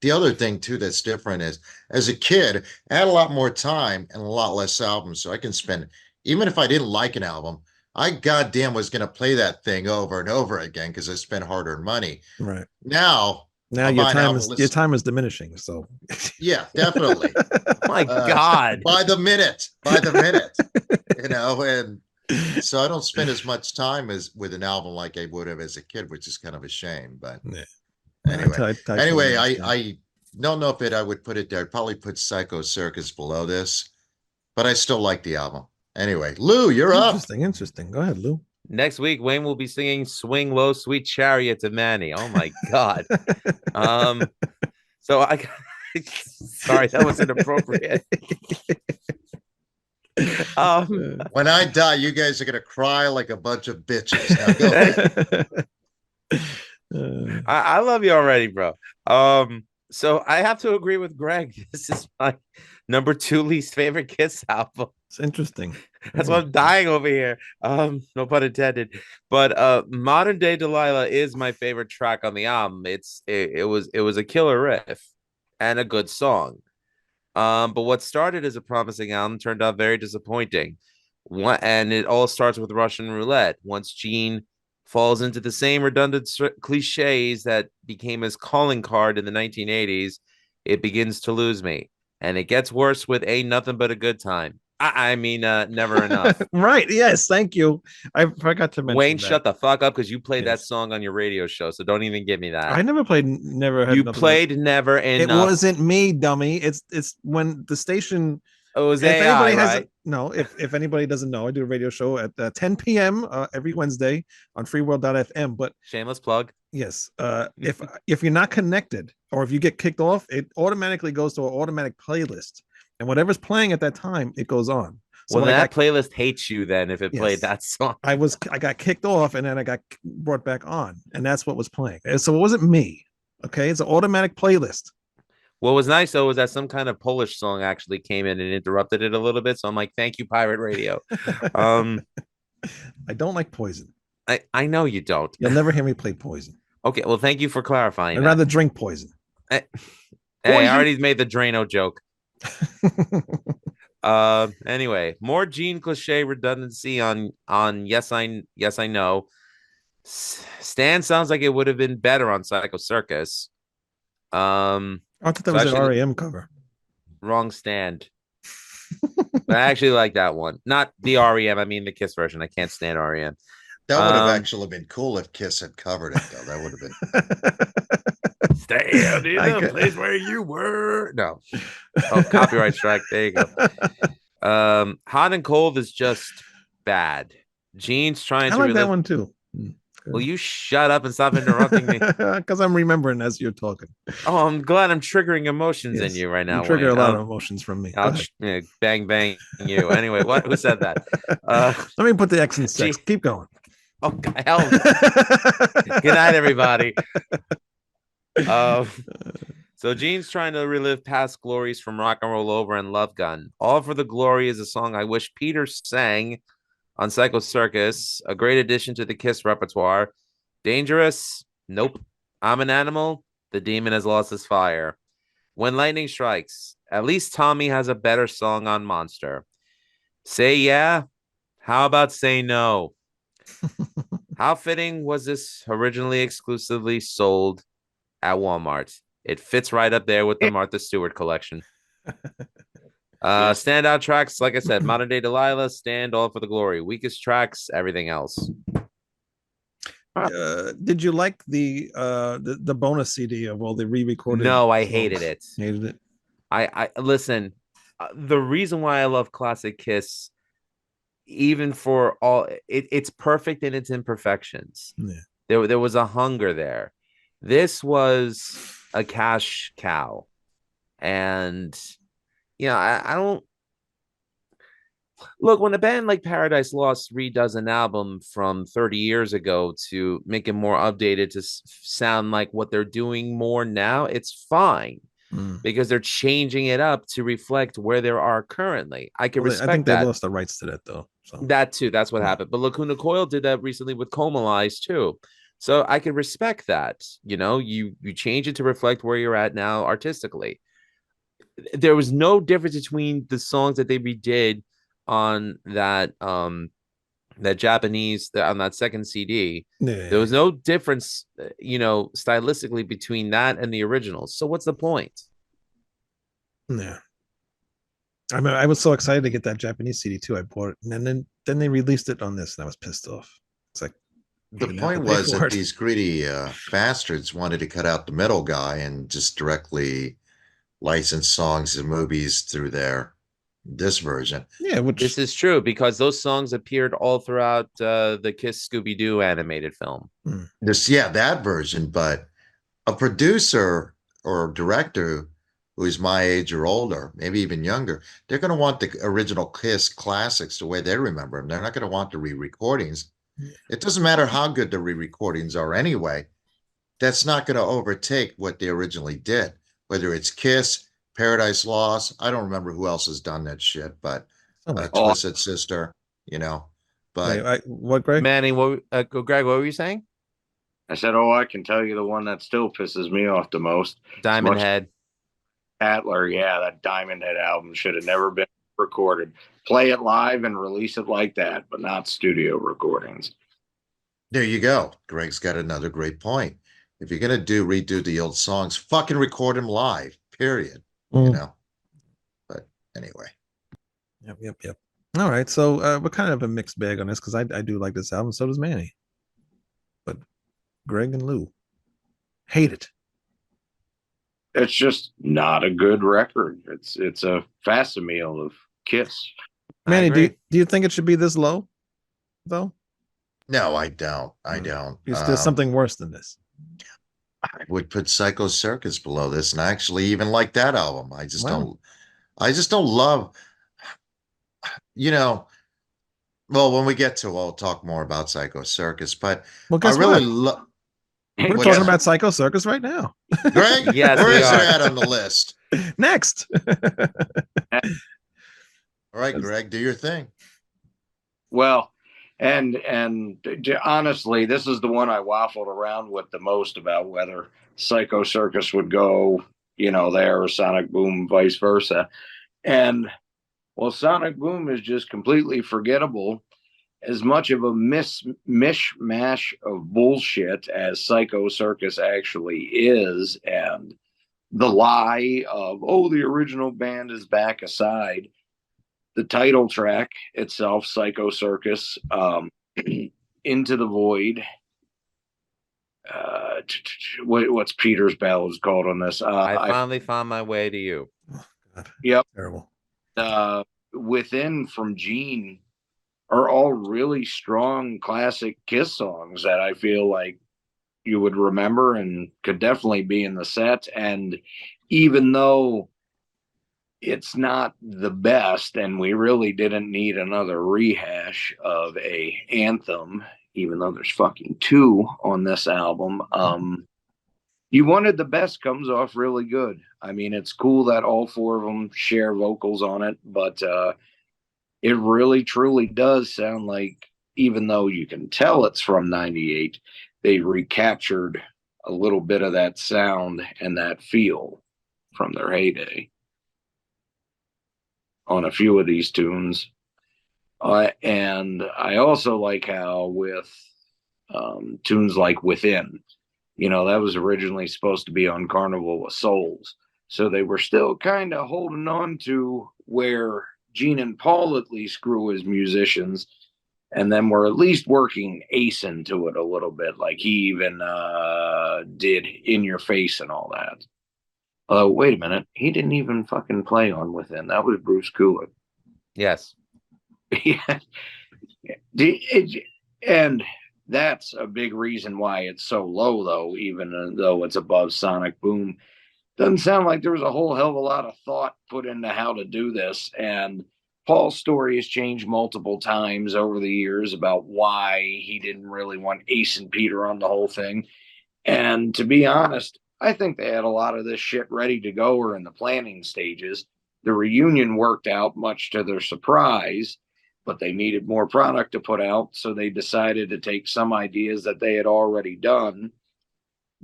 Speaker 4: the other thing too that's different is as a kid, I had a lot more time and a lot less albums, so I can spend even if I didn't like an album, I goddamn was gonna play that thing over and over again because I spent hard-earned money.
Speaker 1: Right.
Speaker 4: Now
Speaker 1: Now
Speaker 4: I'll
Speaker 1: your
Speaker 4: buy an
Speaker 1: time
Speaker 4: album,
Speaker 1: is
Speaker 4: listen-
Speaker 1: your time is diminishing. So
Speaker 4: yeah, definitely.
Speaker 2: My God.
Speaker 4: By the minute, and so I don't spend as much time as with an album like I would have as a kid, which is kind of a shame. But
Speaker 1: yeah.
Speaker 4: anyway,
Speaker 1: I
Speaker 4: anyway,
Speaker 1: totally
Speaker 4: I don't know if I would put it there. I'd probably put Psycho Circus below this, but I still like the album. Anyway, Lou, you're up.
Speaker 1: Interesting. Go ahead, Lou.
Speaker 2: Next week, Wayne will be singing "Swing Low, Sweet Chariot" to Manny. Oh my God. So I sorry, that was inappropriate.
Speaker 4: When I die, you guys are gonna cry like a bunch of bitches. Now go ahead.
Speaker 2: I love you already, bro. So I have to agree with Greg. This is my number 2 least favorite Kiss album.
Speaker 1: It's interesting.
Speaker 2: That's why I'm dying over here. No pun intended. But Modern Day Delilah is my favorite track on the album. It was a killer riff and a good song. But what started as a promising album turned out very disappointing. And it all starts with Russian Roulette. Once Gene falls into the same redundant cliches that became his calling card in the 1980s, it begins to lose me. And it gets worse with Ain't Nothing But a Good Time. I mean, Never Enough.
Speaker 1: Right. Yes. Thank you. I forgot to mention
Speaker 2: Wayne,
Speaker 1: that.
Speaker 2: shut the fuck up because you played that
Speaker 1: Yes.
Speaker 2: song on your radio show. So don't even give me that.
Speaker 1: I never played Never Had
Speaker 2: You
Speaker 1: Nothing
Speaker 2: played Never
Speaker 1: It
Speaker 2: Enough.
Speaker 1: wasn't me, dummy. It's when the station.
Speaker 2: It was
Speaker 1: If
Speaker 2: AI,
Speaker 1: anybody has
Speaker 2: right?
Speaker 1: no, if anybody doesn't know, I do a radio show at 10 p.m. Every Wednesday on freeworld.fm. But
Speaker 2: Shameless plug.
Speaker 1: yes, if you're not connected or if you get kicked off, it automatically goes to an automatic playlist, and whatever's playing at that time, it goes on. So
Speaker 2: Well, that playlist hates you then if it played
Speaker 1: Yes.
Speaker 2: that song.
Speaker 1: I got kicked off and then I got brought back on, and that's what was playing. So it wasn't me. Okay, it's an automatic playlist.
Speaker 2: What was nice though was that some kind of Polish song actually came in and interrupted it a little bit. So I'm like, thank you, Pirate Radio.
Speaker 1: I don't like Poison.
Speaker 2: I know you don't.
Speaker 1: You'll never hear me play Poison.
Speaker 2: Okay, well, thank you for clarifying.
Speaker 1: I'd rather drink Poison.
Speaker 2: Hey, I already made the Drano joke. Anyway, more Gene cliche redundancy on Yes I Know. Stan sounds like it would have been better on Psycho Circus.
Speaker 1: I thought that was an REM cover.
Speaker 2: Wrong stand. But I actually like that one. Not the REM, I mean the Kiss version. I can't stand REM.
Speaker 4: That would have actually been cool if Kiss had covered it, though. That would have been.
Speaker 2: Stand in the place where you were. No. Oh, copyright strike. There you go. Hot and Cold is just bad. Gene's trying to
Speaker 1: I like
Speaker 2: relive
Speaker 1: that one too.
Speaker 2: Will you shut up and stop interrupting me?
Speaker 1: Because I'm remembering as you're talking.
Speaker 2: Oh, I'm glad I'm triggering emotions in you right now.
Speaker 1: You trigger
Speaker 2: Wayne.
Speaker 1: a lot of emotions from me.
Speaker 2: I'll bang bang you. Anyway, what? Who said that?
Speaker 1: Let me put the X in sex. Keep going.
Speaker 2: Oh, hell. Good night, everybody. So Gene's trying to relive past glories from Rock and Roll Over and Love Gun. All for the Glory is a song I wish Peter sang on Psycho Circus, a great addition to the Kiss repertoire. Dangerous? Nope. I'm an Animal? The Demon Has Lost His Fire. When Lightning Strikes? At least Tommy has a better song on Monster. Say Yeah? How about Say No? How fitting was this originally exclusively sold at Walmart? It fits right up there with the Martha Stewart collection. Standout tracks, like I said, Modern Day Delilah, Stand, All for the Glory. Weakest tracks, everything else.
Speaker 1: Did you like the bonus CD of all the re-recorded?
Speaker 2: No, I hated it.
Speaker 1: Hated it.
Speaker 2: I listen. The reason why I love classic Kiss even for all it's perfect in its imperfections.
Speaker 1: Yeah.
Speaker 2: There was a hunger there. This was a cash cow. And I don't look, when a band like Paradise Lost redoes an album from 30 years ago to make it more updated to sound like what they're doing more now, it's fine. Because they're changing it up to reflect where they are currently. I can respect that.
Speaker 1: I think they lost the rights to that though. So
Speaker 2: that too, that's what happened. But Lacuna Coil did that recently with Comalize too. So I can respect that. You change it to reflect where you're at now artistically. There was no difference between the songs that they redid on that Japanese on that second CD.
Speaker 1: Yeah.
Speaker 2: There was no difference, stylistically between that and the originals. So what's the point?
Speaker 1: Yeah. I mean, I was so excited to get that Japanese CD too. I bought it, and then they released it on this, and I was pissed off. It's like
Speaker 4: the point was that these greedy bastards wanted to cut out the middle guy and just directly license songs and movies through this version.
Speaker 1: Yeah,
Speaker 2: this is true because those songs appeared all throughout the Kiss Scooby-Doo animated film.
Speaker 4: That version, but a producer or director who's my age or older, maybe even younger, they're going to want the original Kiss classics the way they remember them. They're not going to want the re-recordings. It doesn't matter how good the re-recordings are anyway. That's not going to overtake what they originally did, whether it's Kiss, Paradise Lost. I don't remember who else has done that shit, but Twisted Sister, But
Speaker 1: wait, what, Greg?
Speaker 2: Manny, Greg, what were you saying?
Speaker 3: I said, I can tell you the one that still pisses me off the most.
Speaker 2: Diamond Head.
Speaker 3: Adler, that Diamond Head album should have never been recorded. Play it live and release it like that, but not studio recordings.
Speaker 4: There you go. Greg's got another great point. If you're going to redo the old songs, fucking record them live, period. But anyway.
Speaker 1: Yep. All right. So we're kind of a mixed bag on this because I do like this album. So does Manny. But Greg and Lou hate it.
Speaker 3: It's just not a good record. It's a facsimile of Kiss.
Speaker 1: Manny, do you think it should be this low, though?
Speaker 4: No, I don't.
Speaker 1: There's something worse than this.
Speaker 4: I would put Psycho Circus below this, and I actually even like that album. I just don't love. Well, when we get to, we'll talk more about Psycho Circus, but I really love.
Speaker 1: We're talking about Psycho Circus right now.
Speaker 4: Greg,
Speaker 2: yes,
Speaker 4: where is it at on the list?
Speaker 1: Next.
Speaker 4: All right, Greg, do your thing.
Speaker 3: Well, and honestly, this is the one I waffled around with the most about whether Psycho Circus would go, there or Sonic Boom, vice versa. And Sonic Boom is just completely forgettable. As much of a mishmash of bullshit as Psycho Circus actually is, and the lie of, the original band is back aside, the title track itself, Psycho Circus, Into the Void, what's Peter's ballads called on this?
Speaker 2: I finally found my way to you.
Speaker 1: Oh, God.
Speaker 3: Yep.
Speaker 1: Terrible.
Speaker 3: Within from Gene are all really strong classic Kiss songs that I feel like you would remember and could definitely be in the set. And even though it's not the best, and we really didn't need another rehash of a anthem, even though there's fucking two on this album, You Wanted the Best comes off really good. I mean, it's cool that all four of them share vocals on it, but it really truly does sound like, even though you can tell it's from 98, they recaptured a little bit of that sound and that feel from their heyday on a few of these tunes. And I also like how with tunes like Within, that was originally supposed to be on Carnival of Souls. So they were still kind of holding on to where Gene and Paul at least grew as musicians, and then we're at least working Ace into it a little bit, like he even did In Your Face and all that. Wait a minute, he didn't even fucking play on Within. That was Bruce Kulick.
Speaker 2: Yes.
Speaker 3: Yeah. And that's a big reason why it's so low, though, even though it's above Sonic Boom. Doesn't sound like there was a whole hell of a lot of thought put into how to do this. And Paul's story has changed multiple times over the years about why he didn't really want Ace and Peter on the whole thing. And to be honest, I think they had a lot of this shit ready to go or in the planning stages. The reunion worked out much to their surprise, but they needed more product to put out. So they decided to take some ideas that they had already done,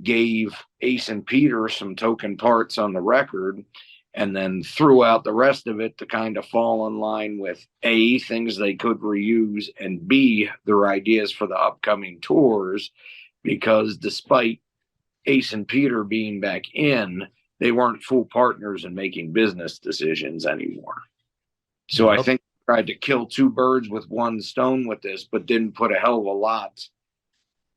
Speaker 3: gave Ace and Peter some token parts on the record, and then threw out the rest of it to kind of fall in line with A, things they could reuse, and B, their ideas for the upcoming tours. Because despite Ace and Peter being back in, they weren't full partners in making business decisions anymore. So I think they tried to kill two birds with one stone with this, but didn't put a hell of a lot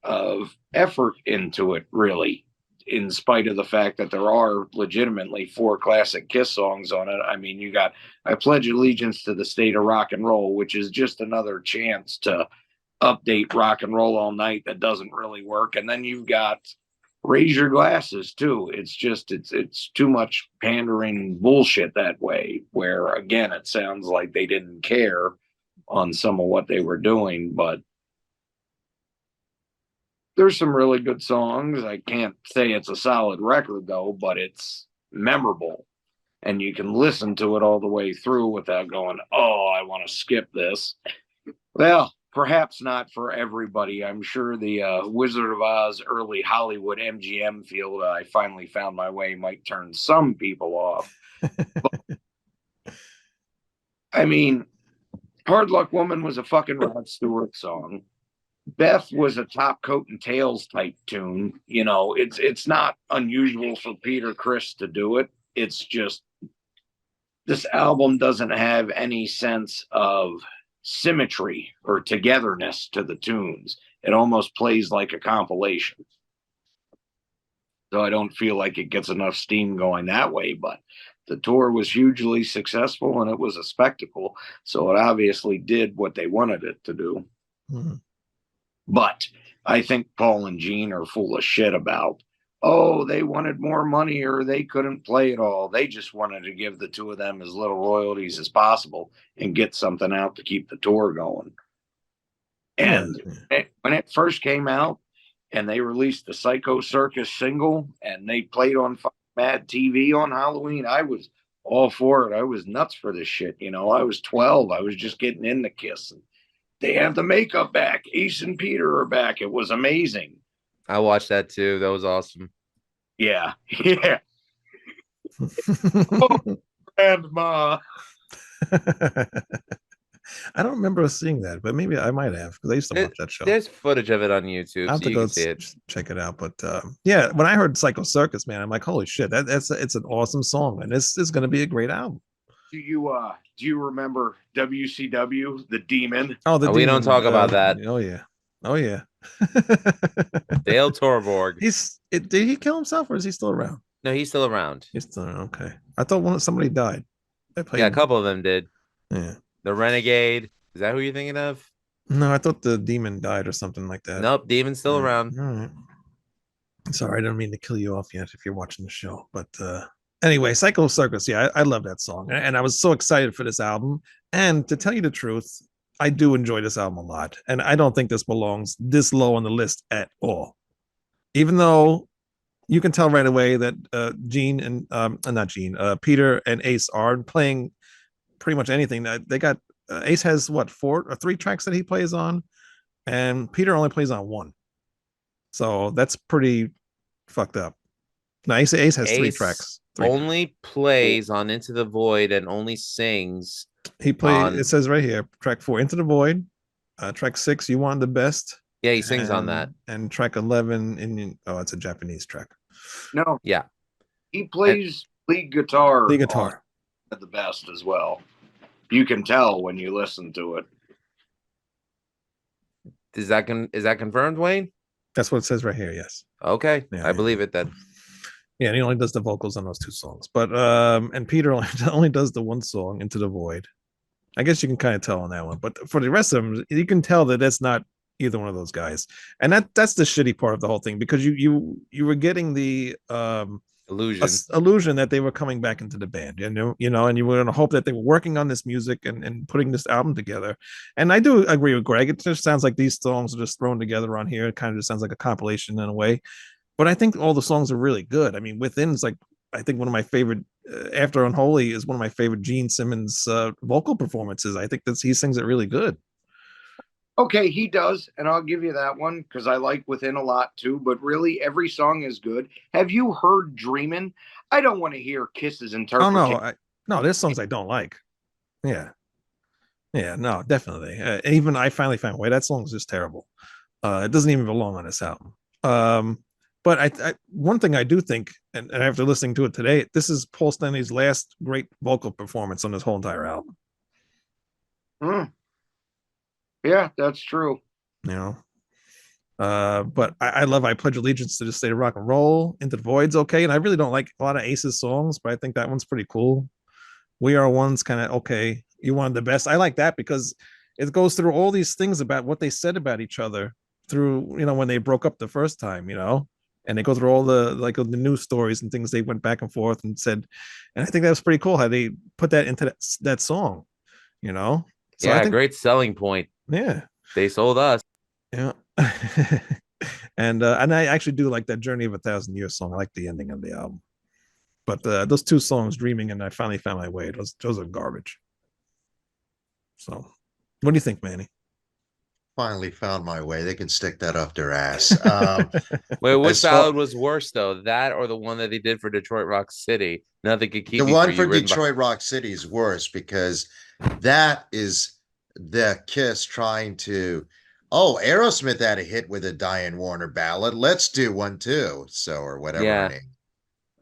Speaker 3: of effort into it, really, in spite of the fact that there are legitimately 4 classic Kiss songs on it. I mean, you got I Pledge Allegiance to the State of Rock and Roll, which is just another chance to update Rock and Roll All Night that doesn't really work. And then you've got Raise Your Glasses too. It's just it's too much pandering bullshit that way, where again it sounds like they didn't care on some of what they were doing. But there's some really good songs. I can't say it's a solid record though, but it's memorable, and you can listen to it all the way through without going, oh, I want to skip this. Well, perhaps not for everybody. I'm sure the Wizard of Oz early Hollywood MGM field I finally found my way might turn some people off. But, I mean, Hard Luck Woman was a fucking Rod Stewart song. Beth was a Top Coat and Tails type tune. You know, it's not unusual for Peter Criss to do it. It's just this album doesn't have any sense of symmetry or togetherness to the tunes. It almost plays like a compilation. So I don't feel like it gets enough steam going that way, but the tour was hugely successful and it was a spectacle. So it obviously did what they wanted it to do.
Speaker 1: Mm-hmm.
Speaker 3: But I think Paul and Gene are full of shit about, oh, they wanted more money or they couldn't play it all. They just wanted to give the two of them as little royalties as possible and get something out to keep the tour going. And when it first came out and they released the Psycho Circus single and they played on Mad TV on Halloween, I was all for it. I was nuts for this shit. You know, I was 12. I was just getting into Kiss. And they have the makeup back. Ace and Peter are back. It was amazing.
Speaker 2: I watched that too. That was awesome.
Speaker 3: Yeah. Yeah. Oh, Grandma.
Speaker 1: I don't remember seeing that, but maybe I might have because I used to watch that show.
Speaker 2: There's footage of it on YouTube.
Speaker 1: I'll have
Speaker 2: so
Speaker 1: to
Speaker 2: you
Speaker 1: go
Speaker 2: can see it.
Speaker 1: check it out. But yeah, when I heard Psycho Circus, man, I'm like, holy shit, it's an awesome song, and this is going to be a great album.
Speaker 3: Do you remember WCW, the Demon?
Speaker 1: Oh, the
Speaker 2: we
Speaker 1: Demon,
Speaker 2: don't talk about that.
Speaker 1: Oh yeah. Oh yeah.
Speaker 2: Dale Torborg.
Speaker 1: Did he kill himself or is he still around?
Speaker 2: No, he's still around.
Speaker 1: He's still around. Okay. I thought somebody died.
Speaker 2: Yeah, a couple of them did.
Speaker 1: Yeah.
Speaker 2: The Renegade. Is that who you're thinking of?
Speaker 1: No, I thought the Demon died or something like that.
Speaker 2: Nope, Demon's still around.
Speaker 1: All right. Sorry, I don't mean to kill you off yet if you're watching the show. But anyway, Psycho Circus. Yeah, I love that song. And I was so excited for this album. And to tell you the truth, I do enjoy this album a lot. And I don't think this belongs this low on the list at all. Even though you can tell right away that Gene and not Gene, Peter and Ace are playing pretty much anything. They got Ace has what 4 or 3 tracks that he plays on, and Peter only plays on 1. So that's pretty fucked up. Now Ace has 3 tracks.
Speaker 2: Only plays on Into the Void and only sings.
Speaker 1: He plays. It says right here, track 4, Into the Void. Track 6, You Want the Best.
Speaker 2: Yeah, he sings on that.
Speaker 1: And track 11 it's a Japanese track.
Speaker 3: No.
Speaker 2: Yeah.
Speaker 3: He plays lead guitar.
Speaker 1: Lead guitar.
Speaker 3: At the best as well. You can tell when you listen to it.
Speaker 2: Is that confirmed, Wayne?
Speaker 1: That's what it says right here, yes.
Speaker 2: Okay.
Speaker 1: Yeah,
Speaker 2: I believe it then.
Speaker 1: Yeah, and he only does the vocals on those 2 songs. But and Peter only does the 1 song, Into the Void. I guess you can kind of tell on that one, but for the rest of them, you can tell that that's not either one of those guys, and that's the shitty part of the whole thing because you were getting the
Speaker 2: Illusion.
Speaker 1: illusion that they were coming back into the band, and you were going to hope that they were working on this music and putting this album together. And I do agree with Greg. It just sounds like these songs are just thrown together on here. It kind of just sounds like a compilation in a way, but I think all the songs are really good. I mean, Within is like, I think one of my favorite. After Unholy is one of my favorite Gene Simmons vocal performances. I think that he sings it really good.
Speaker 3: Okay, he does, and I'll give you that one because I like Within a lot too. But really, every song is good. Have you heard Dreamin'? I don't want to hear Kiss's
Speaker 1: Oh
Speaker 3: interpretation.
Speaker 1: no, there's songs I don't like. Yeah, yeah, no, definitely. Even I Finally Found a Way. That song is just terrible. It doesn't even belong on this album. But one thing I do think, and after listening to it today, this is Paul Stanley's last great vocal performance on this whole entire album.
Speaker 3: Yeah, that's true.
Speaker 1: You know, but I love I Pledge Allegiance to the State of Rock and Roll. Into the Void's okay, and I really don't like a lot of Ace's songs, but I think that one's pretty cool. We Are One's kind of okay. You Wanted the Best. I like that because it goes through all these things about what they said about each other through, when they broke up the first time, and they go through all the the news stories and things they went back and forth and said. And I think that was pretty cool how they put that into that song, So
Speaker 2: yeah,
Speaker 1: I think,
Speaker 2: great selling point.
Speaker 1: yeah,
Speaker 2: They sold us.
Speaker 1: yeah. And I actually do like that Journey of a Thousand Years song. I like the ending of the album. But those two songs, Dreaming and I Finally Found My Way, those are garbage. So what do you think, Manny?
Speaker 4: Finally Found My Way. They can stick that up their ass.
Speaker 2: Wait, which
Speaker 4: as far-
Speaker 2: ballad was worse though? That or the one that they did for Detroit Rock City? Nothing could keep
Speaker 4: The
Speaker 2: me
Speaker 4: one
Speaker 2: you
Speaker 4: for
Speaker 2: written by-
Speaker 4: Detroit Rock City is worse because that is the Kiss trying to. Oh, Aerosmith had a hit with a Diane Warner ballad. Let's do one too. So, or whatever
Speaker 2: Yeah.
Speaker 4: her name.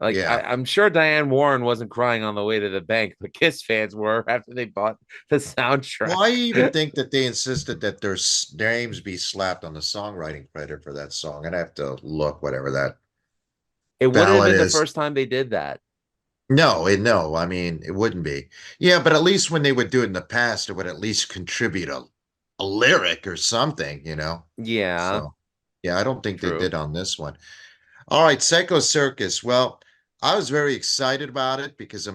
Speaker 2: Like
Speaker 4: Yeah.
Speaker 2: I'm sure Diane Warren wasn't crying on the way to the bank, but Kiss fans were after they bought the soundtrack.
Speaker 4: Well, I even think that they insisted that their names be slapped on the songwriting credit for that song. I'd have to look whatever that.
Speaker 2: It wouldn't have
Speaker 4: ballad
Speaker 2: been the
Speaker 4: is.
Speaker 2: first time they did that.
Speaker 4: No, I mean, it wouldn't be. Yeah, but at least when they would do it in the past, it would at least contribute a lyric or something,
Speaker 2: Yeah,
Speaker 4: So, yeah, I don't think they
Speaker 2: true.
Speaker 4: did on this one. All right, Psycho Circus. Well, I was very excited about it because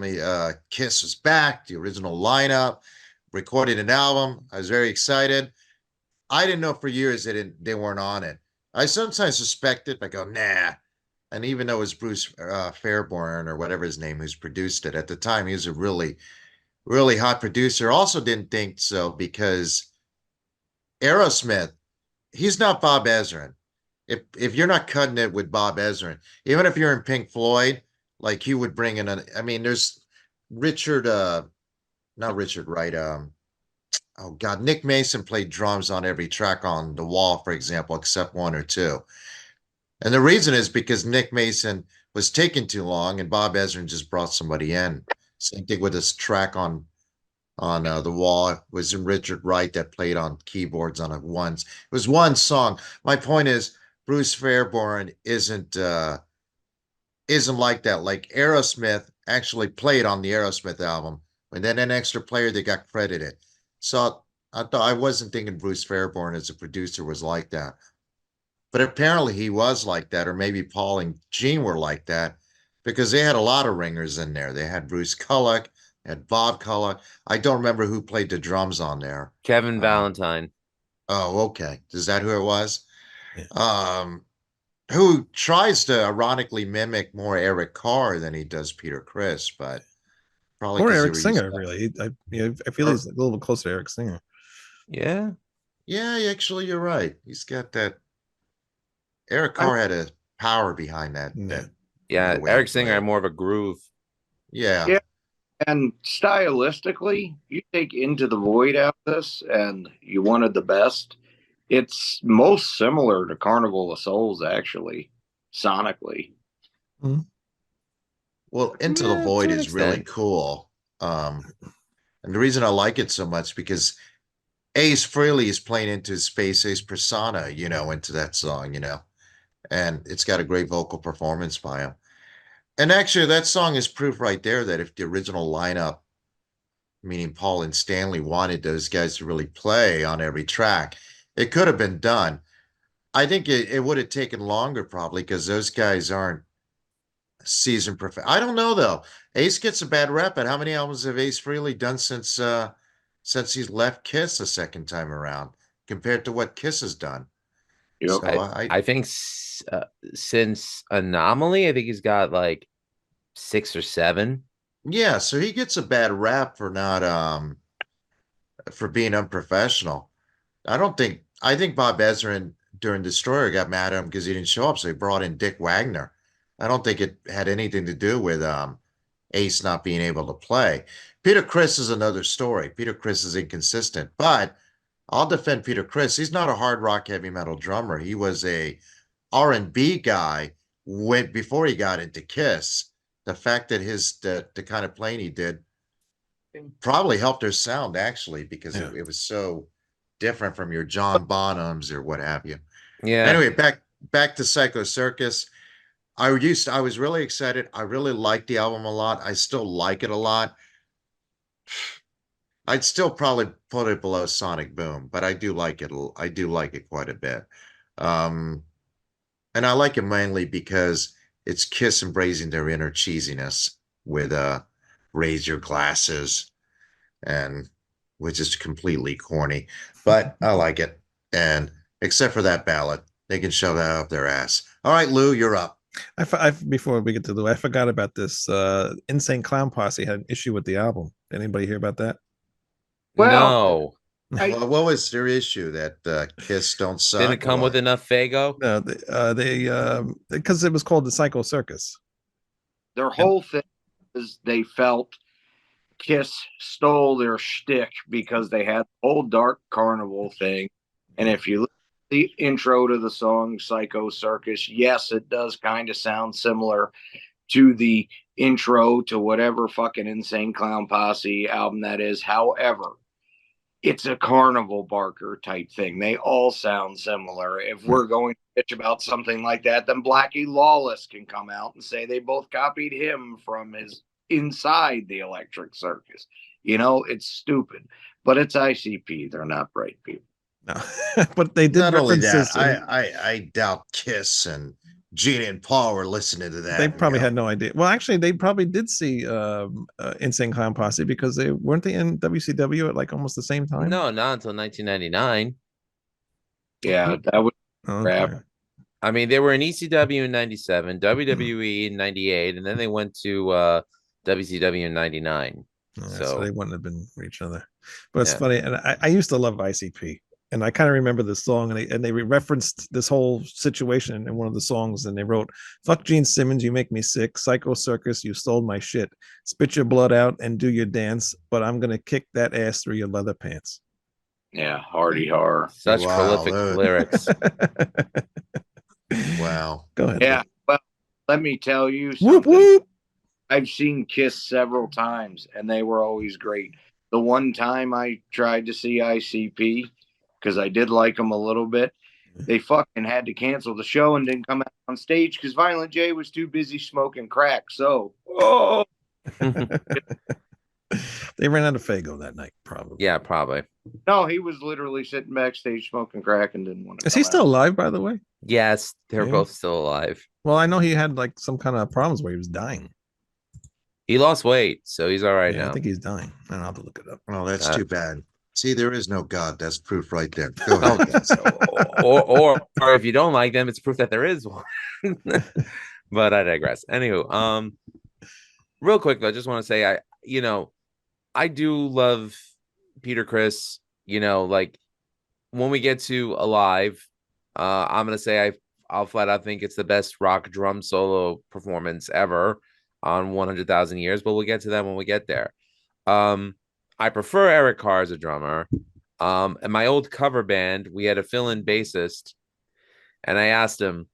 Speaker 4: Kiss was back, the original lineup, recorded an album. I was very excited. I didn't know for years they weren't on it. I sometimes suspected, I go, nah. And even though it was Bruce Fairborn or whatever his name who's produced it at the time, he was a really, really hot producer. Also didn't think so because Aerosmith, he's not Bob Ezrin. If you're not cutting it with Bob Ezrin, even if you're in Pink Floyd, like he would bring in there's Richard, not Richard Wright. Oh God, Nick Mason played drums on every track on The Wall, for example, except one or two. And the reason is because Nick Mason was taking too long, and Bob Ezrin just brought somebody in. Same thing with this track on The Wall. It was Richard Wright that played on keyboards on it once. It was one song. My point is Bruce Fairborn isn't like that. Like Aerosmith actually played on the Aerosmith album, and then an extra player they got credited. So I wasn't thinking Bruce Fairborn as a producer was like that. But apparently he was like that, or maybe Paul and Gene were like that, because they had a lot of ringers in there. They had Bruce Kulick, had Bob Kulick. I don't remember who played the drums on there.
Speaker 2: Kevin Valentine.
Speaker 4: Oh, okay. Is that who it was?
Speaker 1: Yeah.
Speaker 4: Who tries to ironically mimic more Eric Carr than he does Peter Criss, but probably
Speaker 1: or Eric Singer, really. I feel he's a little bit closer to Eric Singer.
Speaker 2: Yeah.
Speaker 4: Yeah, actually, you're right. He's got that. Eric Carr had a power behind that.
Speaker 2: Yeah, Eric Singer had more of a groove.
Speaker 4: Yeah.
Speaker 3: And stylistically, you take Into the Void out of this and You Wanted the Best. It's most similar to Carnival of Souls, actually, sonically.
Speaker 4: Mm-hmm. Well, Into the Void is really cool. And the reason I like it so much because Ace Frehley is playing into his Space Ace persona, into that song, and it's got a great vocal performance by him. And actually, that song is proof right there that if the original lineup meaning Paul and Stanley, wanted those guys to really play on every track. It could have been done. I think it would have taken longer probably because those guys aren't seasoned I don't know though. Ace gets a bad rep, but how many albums have Ace Frehley done since he's left Kiss a second time around compared to what Kiss has done?
Speaker 3: Yep.
Speaker 4: So
Speaker 2: I think since Anomaly, I think he's got like 6 or 7.
Speaker 4: yeah, so he gets a bad rap for not for being unprofessional. I think Bob Ezrin during Destroyer got mad at him because he didn't show up, so he brought in Dick Wagner. I don't think it had anything to do with Ace not being able to play. Peter Criss is another story. Peter Criss is inconsistent, but I'll defend Peter Criss. He's not a hard rock heavy metal drummer. He was a R&B guy before he got into Kiss. The fact that the kind of playing he did probably helped their sound actually because it was so different from your John Bonhams or what have you.
Speaker 2: Yeah.
Speaker 4: Anyway, back to Psycho Circus. I was really excited. I really liked the album a lot. I still like it a lot. I'd still probably put it below Sonic Boom, but I do like it. I do like it quite a bit. And I like it mainly because it's Kiss embracing their inner cheesiness with Raise Your Glasses, and which is completely corny, but I like it. And except for that ballad, they can shove that up their ass. All right, Lou, you're up.
Speaker 1: Before we get to Lou, I forgot about this. Insane Clown Posse had an issue with the album. Anybody hear about that?
Speaker 2: Well, no.
Speaker 4: What was their issue? That Kiss don't suck?
Speaker 2: Didn't come with enough Fago?
Speaker 1: No, they because it was called the Psycho Circus.
Speaker 3: Their whole thing is they felt Kiss stole their shtick because they had the whole Dark Carnival thing. And if you look at the intro to the song Psycho Circus, yes, it does kind of sound similar to the intro to whatever fucking Insane Clown Posse album that is. However, it's a carnival barker type thing. They all sound similar. If we're going to bitch about something like that, then Blackie Lawless can come out and say they both copied him from his Inside the Electric Circus. It's stupid, but it's ICP. They're not bright people.
Speaker 1: No, but they did.
Speaker 4: Not only that, I doubt Kiss and Gina and Paul were listening to that.
Speaker 1: They probably had no idea. Well, actually, they probably did see Insane Clown Posse because they weren't in WCW at like almost the same time.
Speaker 2: No, not until 1999.
Speaker 3: Yeah, that was crap.
Speaker 1: Okay.
Speaker 2: I mean, they were in ECW in 97, WWE in 98, and then they went to WCW in 99.
Speaker 1: So they wouldn't have been for each other. But it's funny, and I used to love ICP. And I kind of remember this song, and they referenced this whole situation in one of the songs, and they wrote, "Fuck Gene Simmons, you make me sick. Psycho Circus, you stole my shit. Spit your blood out and do your dance, but I'm gonna kick that ass through your leather pants."
Speaker 3: Yeah, hardy har.
Speaker 2: Such prolific lyrics.
Speaker 4: Wow.
Speaker 1: Go ahead.
Speaker 3: Yeah, well, let me tell you something.
Speaker 1: Whoop whoop.
Speaker 3: I've seen Kiss several times, and they were always great. The one time I tried to see ICP, because I did like them a little bit, they fucking had to cancel the show and didn't come out on stage because Violent J was too busy smoking crack. So,
Speaker 1: They ran out of Fago that night, probably.
Speaker 2: Yeah, probably.
Speaker 3: No, he was literally sitting backstage smoking crack and didn't want to.
Speaker 1: Is he still alive, by the way?
Speaker 2: Yes, they're both still alive.
Speaker 1: Well, I know he had like some kind of problems where he was dying.
Speaker 2: He lost weight, so he's all right now.
Speaker 1: I think he's dying. I don't have to look it up.
Speaker 4: Oh, that's too bad. See, there is no God. That's proof right there. Go ahead.
Speaker 2: or if you don't like them, it's proof that there is one. But I digress. Anywho, real quick though, I just want to say I do love Peter Criss. Like when we get to Alive, I'm gonna say I'll flat out think it's the best rock drum solo performance ever on 100,000 Years, but we'll get to that when we get there. I prefer Eric Carr as a drummer. In my old cover band, we had a fill-in bassist, and I asked him,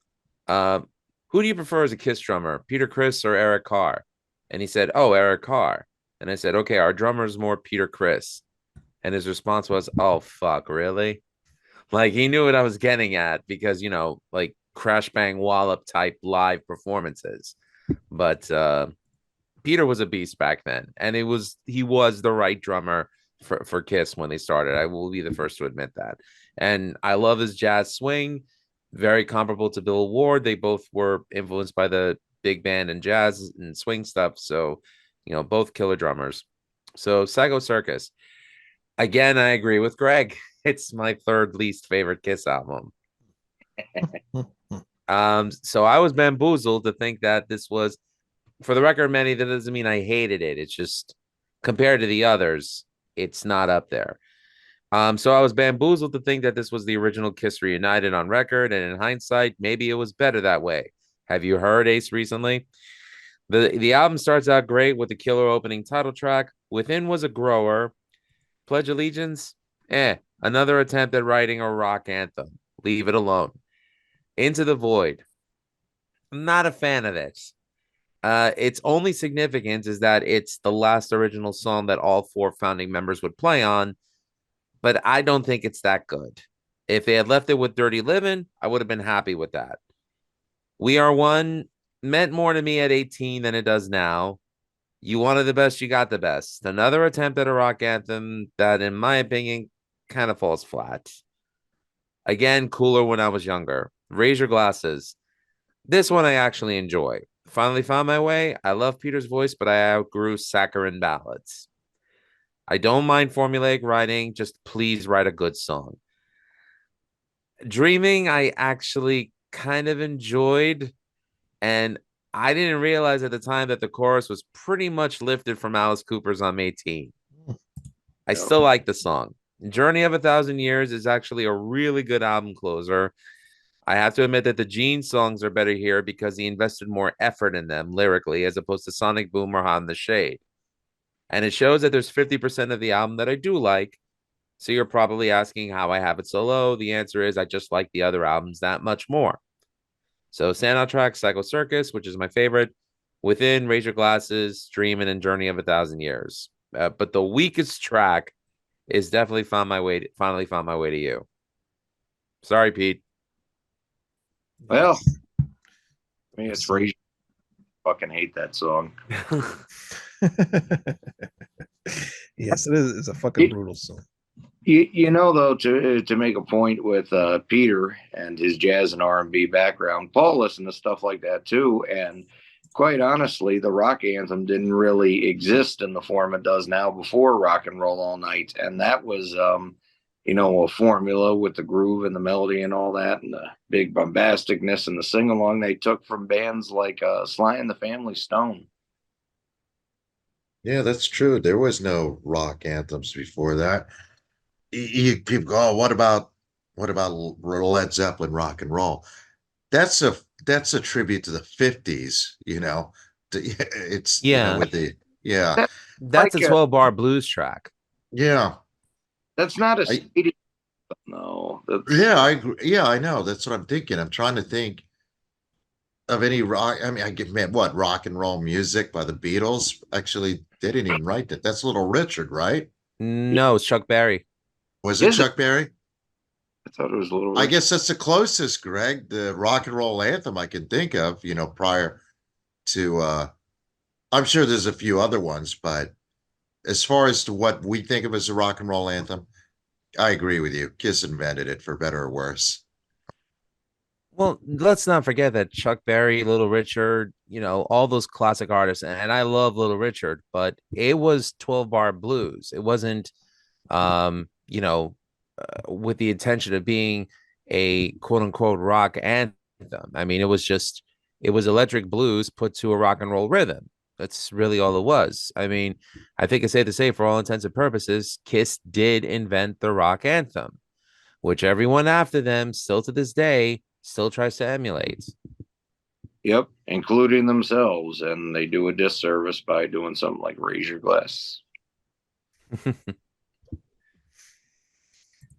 Speaker 2: who do you prefer as a Kiss drummer, Peter Criss or Eric Carr? And he said, oh, Eric Carr. And I said, okay, our drummer's more Peter Criss. And his response was, oh, fuck, really? Like, he knew what I was getting at because, like, crash bang wallop type live performances. But Peter was a beast back then, and he was the right drummer for Kiss when they started. I will be the first to admit that. And I love his jazz swing, very comparable to Bill Ward. They both were influenced by the big band and jazz and swing stuff. So, both killer drummers. So Psycho Circus. Again, I agree with Greg. It's my third least favorite Kiss album. So I was bamboozled to think that this was, for the record, Manny, that doesn't mean I hated it. It's just compared to the others, it's not up there. So I was bamboozled to think that this was the original Kiss Reunited on record, and in hindsight, maybe it was better that way. Have you heard Ace recently? The album starts out great with the killer opening title track. Within was a grower. Pledge Allegiance, another attempt at writing a rock anthem. Leave it alone. Into the Void. I'm not a fan of it. Its only significance is that it's the last original song that all 4 founding members would play on, but I don't think it's that good. If they had left it with Dirty Livin', I would have been happy with that. We Are One meant more to me at 18 than it does now. You wanted the best, you got the best. Another attempt at a rock anthem that, in my opinion, kind of falls flat. Again, cooler when I was younger. Raise Your Glasses. This one I actually enjoy. Finally Found My Way. I love Peter's voice, but I outgrew saccharine ballads. I don't mind formulaic writing, just please write a good song. Dreaming, I actually kind of enjoyed, and I didn't realize at the time that the chorus was pretty much lifted from Alice Cooper's I'm 18. I still like the song. Journey of 1,000 Years is actually a really good album closer. I have to admit that the Gene songs are better here because he invested more effort in them lyrically as opposed to Sonic Boom or Hot in the Shade. And it shows that there's 50% of the album that I do like. So you're probably asking how I have it so low. The answer is I just like the other albums that much more. So standout track, Psycho Circus, which is my favorite. Within, Raise Your Glasses, Dreamin', and Journey of 1,000 Years. But the weakest track is definitely Finally Found My Way to You. Sorry, Pete.
Speaker 3: Well, I mean, it's Raise. Fucking hate that song.
Speaker 1: Yes, it is. It's a fucking brutal song.
Speaker 3: Though, to make a point with Peter and his jazz and R&B background, Paul listened to stuff like that too. And quite honestly, the rock anthem didn't really exist in the form it does now before Rock and Roll All Night. And that was, a formula with the groove and the melody and all that, and the big bombasticness and the sing-along they took from bands like Sly and the Family Stone.
Speaker 4: Yeah, that's true. There was no rock anthems before that. People go, oh, what about Led Zeppelin rock and roll? That's a tribute to the 50s, It's with the
Speaker 2: That's a 12-bar blues track.
Speaker 4: Yeah.
Speaker 3: That's not a stadium. No.
Speaker 4: I agree. Yeah, I know. That's what I'm thinking. I'm trying to think of any rock. I mean, rock and roll music by the Beatles? Actually, they didn't even write that. That's Little Richard, right?
Speaker 2: No, it's Chuck Berry.
Speaker 4: Was it Chuck Berry?
Speaker 3: I thought it was Little Richard.
Speaker 4: I guess that's the closest, Greg, the rock and roll anthem I can think of, prior to I'm sure there's a few other ones, but as far as to what we think of as a rock and roll anthem, I agree with you. Kiss invented it for better or worse.
Speaker 2: Well, let's not forget that Chuck Berry, Little Richard, all those classic artists, and I love Little Richard, but it was 12-bar blues. It wasn't, with the intention of being a quote unquote rock anthem. I mean, it was electric blues put to a rock and roll rhythm. That's really all it was. I mean, I think it's safe to say, for all intents and purposes, Kiss did invent the rock anthem, which everyone after them, still to this day, still tries to emulate.
Speaker 3: Yep, including themselves, and they do a disservice by doing something like Raise Your Glass.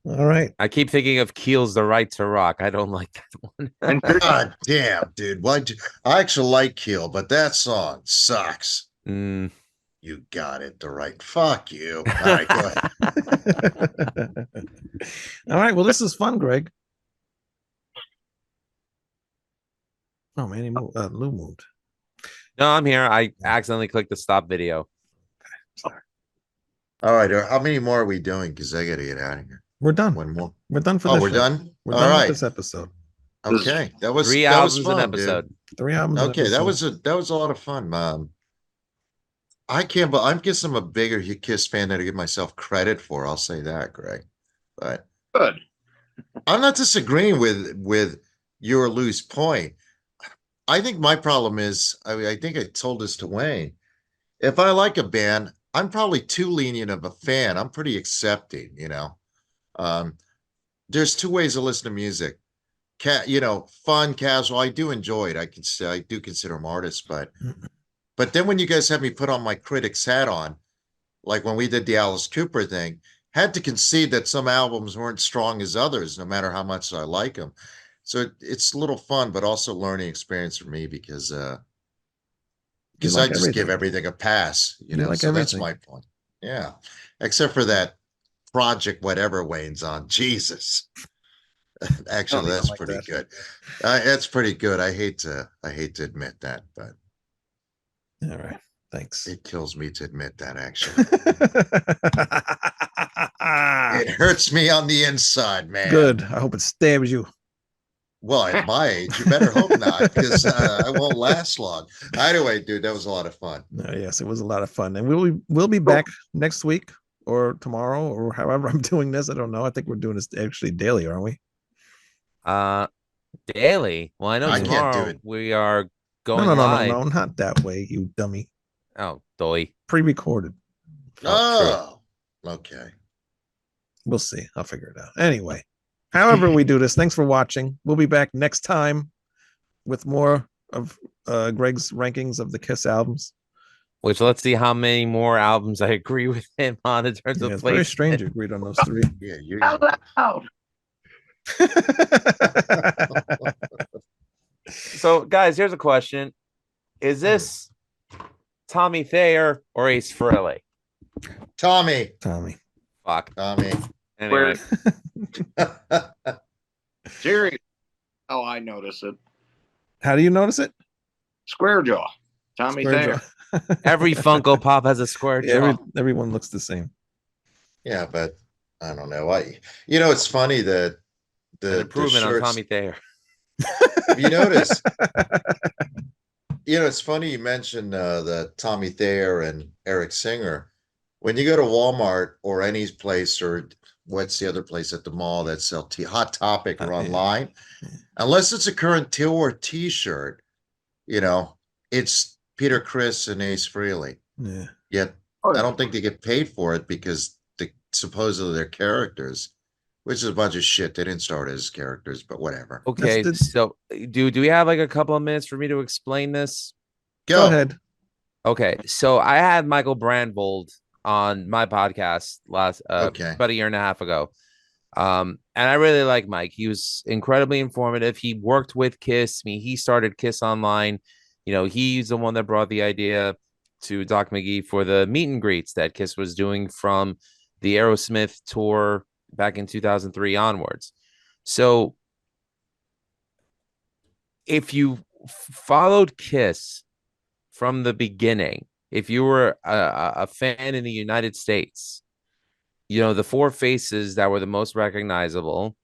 Speaker 1: All right.
Speaker 2: I keep thinking of Keel's The Right to Rock. I don't like that one.
Speaker 4: God damn, dude. I actually like Keel, but that song sucks.
Speaker 2: Mm.
Speaker 4: You got it. The right. Fuck you. All right, go ahead.
Speaker 1: All right. Well, this is fun, Greg. Oh man, Lou moved.
Speaker 2: No, I'm here. I accidentally clicked the stop video.
Speaker 1: Sorry.
Speaker 4: All right. How many more are we doing? Because I got to get out of here.
Speaker 1: We're done.
Speaker 4: One more.
Speaker 1: We're done for
Speaker 4: Oh,
Speaker 1: this
Speaker 4: we're
Speaker 1: show.
Speaker 4: done?
Speaker 1: We're
Speaker 4: All
Speaker 1: done
Speaker 4: right.
Speaker 1: with this episode.
Speaker 4: Okay. That was
Speaker 2: 3
Speaker 4: that was
Speaker 2: albums
Speaker 4: fun,
Speaker 2: an episode.
Speaker 4: dude.
Speaker 1: 3 albums. an
Speaker 4: Okay, that
Speaker 1: episode.
Speaker 4: was a lot of fun, I can't, but I guess I'm a bigger Kiss fan than I give myself credit for. I'll say that, Greg. But
Speaker 3: Good.
Speaker 4: I'm not disagreeing with your loose point. I think my problem is, I think I told this to Wayne. If I like a band, I'm probably too lenient of a fan. I'm pretty accepting, you know. There's 2 ways to listen to music. Fun, casual. I do enjoy it. I do consider them artists, but then when you guys have me put on my critic's hat on, like when we did the Alice Cooper thing, had to concede that some albums weren't strong as others, no matter how much I like them. So it's a little fun, but also learning experience for me because I just give everything a pass, you know.
Speaker 1: like
Speaker 4: So that's
Speaker 1: everything.
Speaker 4: my point. Yeah, except for that project, whatever Wayne's on. Jesus, actually, that's
Speaker 1: like
Speaker 4: pretty
Speaker 1: that.
Speaker 4: good. That's pretty good. I hate to admit that, but
Speaker 1: All right. Thanks.
Speaker 4: it kills me to admit that. Actually, it hurts me on the inside, man.
Speaker 1: Good. I hope it stabs you.
Speaker 4: Well, at my age, you better hope not, because I won't last long. Anyway, dude, that was a lot of fun.
Speaker 1: Yes, it was a lot of fun, and we'll be back next week or tomorrow or however I'm doing this. I don't know. I think we're doing this actually daily, aren't we?
Speaker 2: Daily. Well, I know
Speaker 4: I can't do
Speaker 2: tomorrow
Speaker 4: it.
Speaker 2: we are going
Speaker 1: No,
Speaker 2: live.
Speaker 1: not that way, you dummy.
Speaker 2: Oh, doy.
Speaker 1: Pre-recorded.
Speaker 4: Oh, okay.
Speaker 1: We'll see. I'll figure it out. Anyway, however we do this, thanks for watching. We'll be back next time with more of Greg's rankings of the Kiss albums.
Speaker 2: Which, let's see how many more albums I agree with him on in terms
Speaker 1: Yeah,
Speaker 2: of
Speaker 1: it's
Speaker 2: place.
Speaker 1: very strange you agreed on those 3.
Speaker 4: Yeah, you're
Speaker 3: Out loud.
Speaker 2: So, guys, here's a question: is this Tommy Thayer or Ace Frehley?
Speaker 4: Tommy.
Speaker 2: Fuck.
Speaker 4: Tommy.
Speaker 2: Anyway,
Speaker 3: Jerry. Oh, I notice it.
Speaker 1: How do you notice it?
Speaker 3: Square jaw. Tommy
Speaker 1: Square
Speaker 3: Thayer.
Speaker 1: jaw.
Speaker 2: every Funko Pop has a square jaw.
Speaker 1: Everyone looks the same.
Speaker 4: Yeah, but I don't know. It's funny that
Speaker 2: An improvement on Tommy Thayer.
Speaker 4: Have you noticed? It's funny you mentioned the Tommy Thayer and Eric Singer. When you go to Walmart or any place, or what's the other place at the mall that sell Hot Topic or online, unless it's a current tour T-shirt, it's Peter Criss and Ace Frehley.
Speaker 1: Yeah.
Speaker 4: Yet I don't think they get paid for it because supposedly they're characters, which is a bunch of shit. They didn't start as characters, but whatever.
Speaker 2: Okay, so do we have like a couple of minutes for me to explain this?
Speaker 1: Go ahead.
Speaker 2: Okay, so I had Michael Brandvold on my podcast about a year and a half ago. And I really like Mike. He was incredibly informative. He worked with Kiss. I mean, he started Kiss Online. He's the one that brought the idea to Doc McGee for the meet and greets that Kiss was doing from the Aerosmith tour back in 2003 onwards. So if you followed Kiss from the beginning, if you were a fan in the United States, the 4 faces that were the most recognizable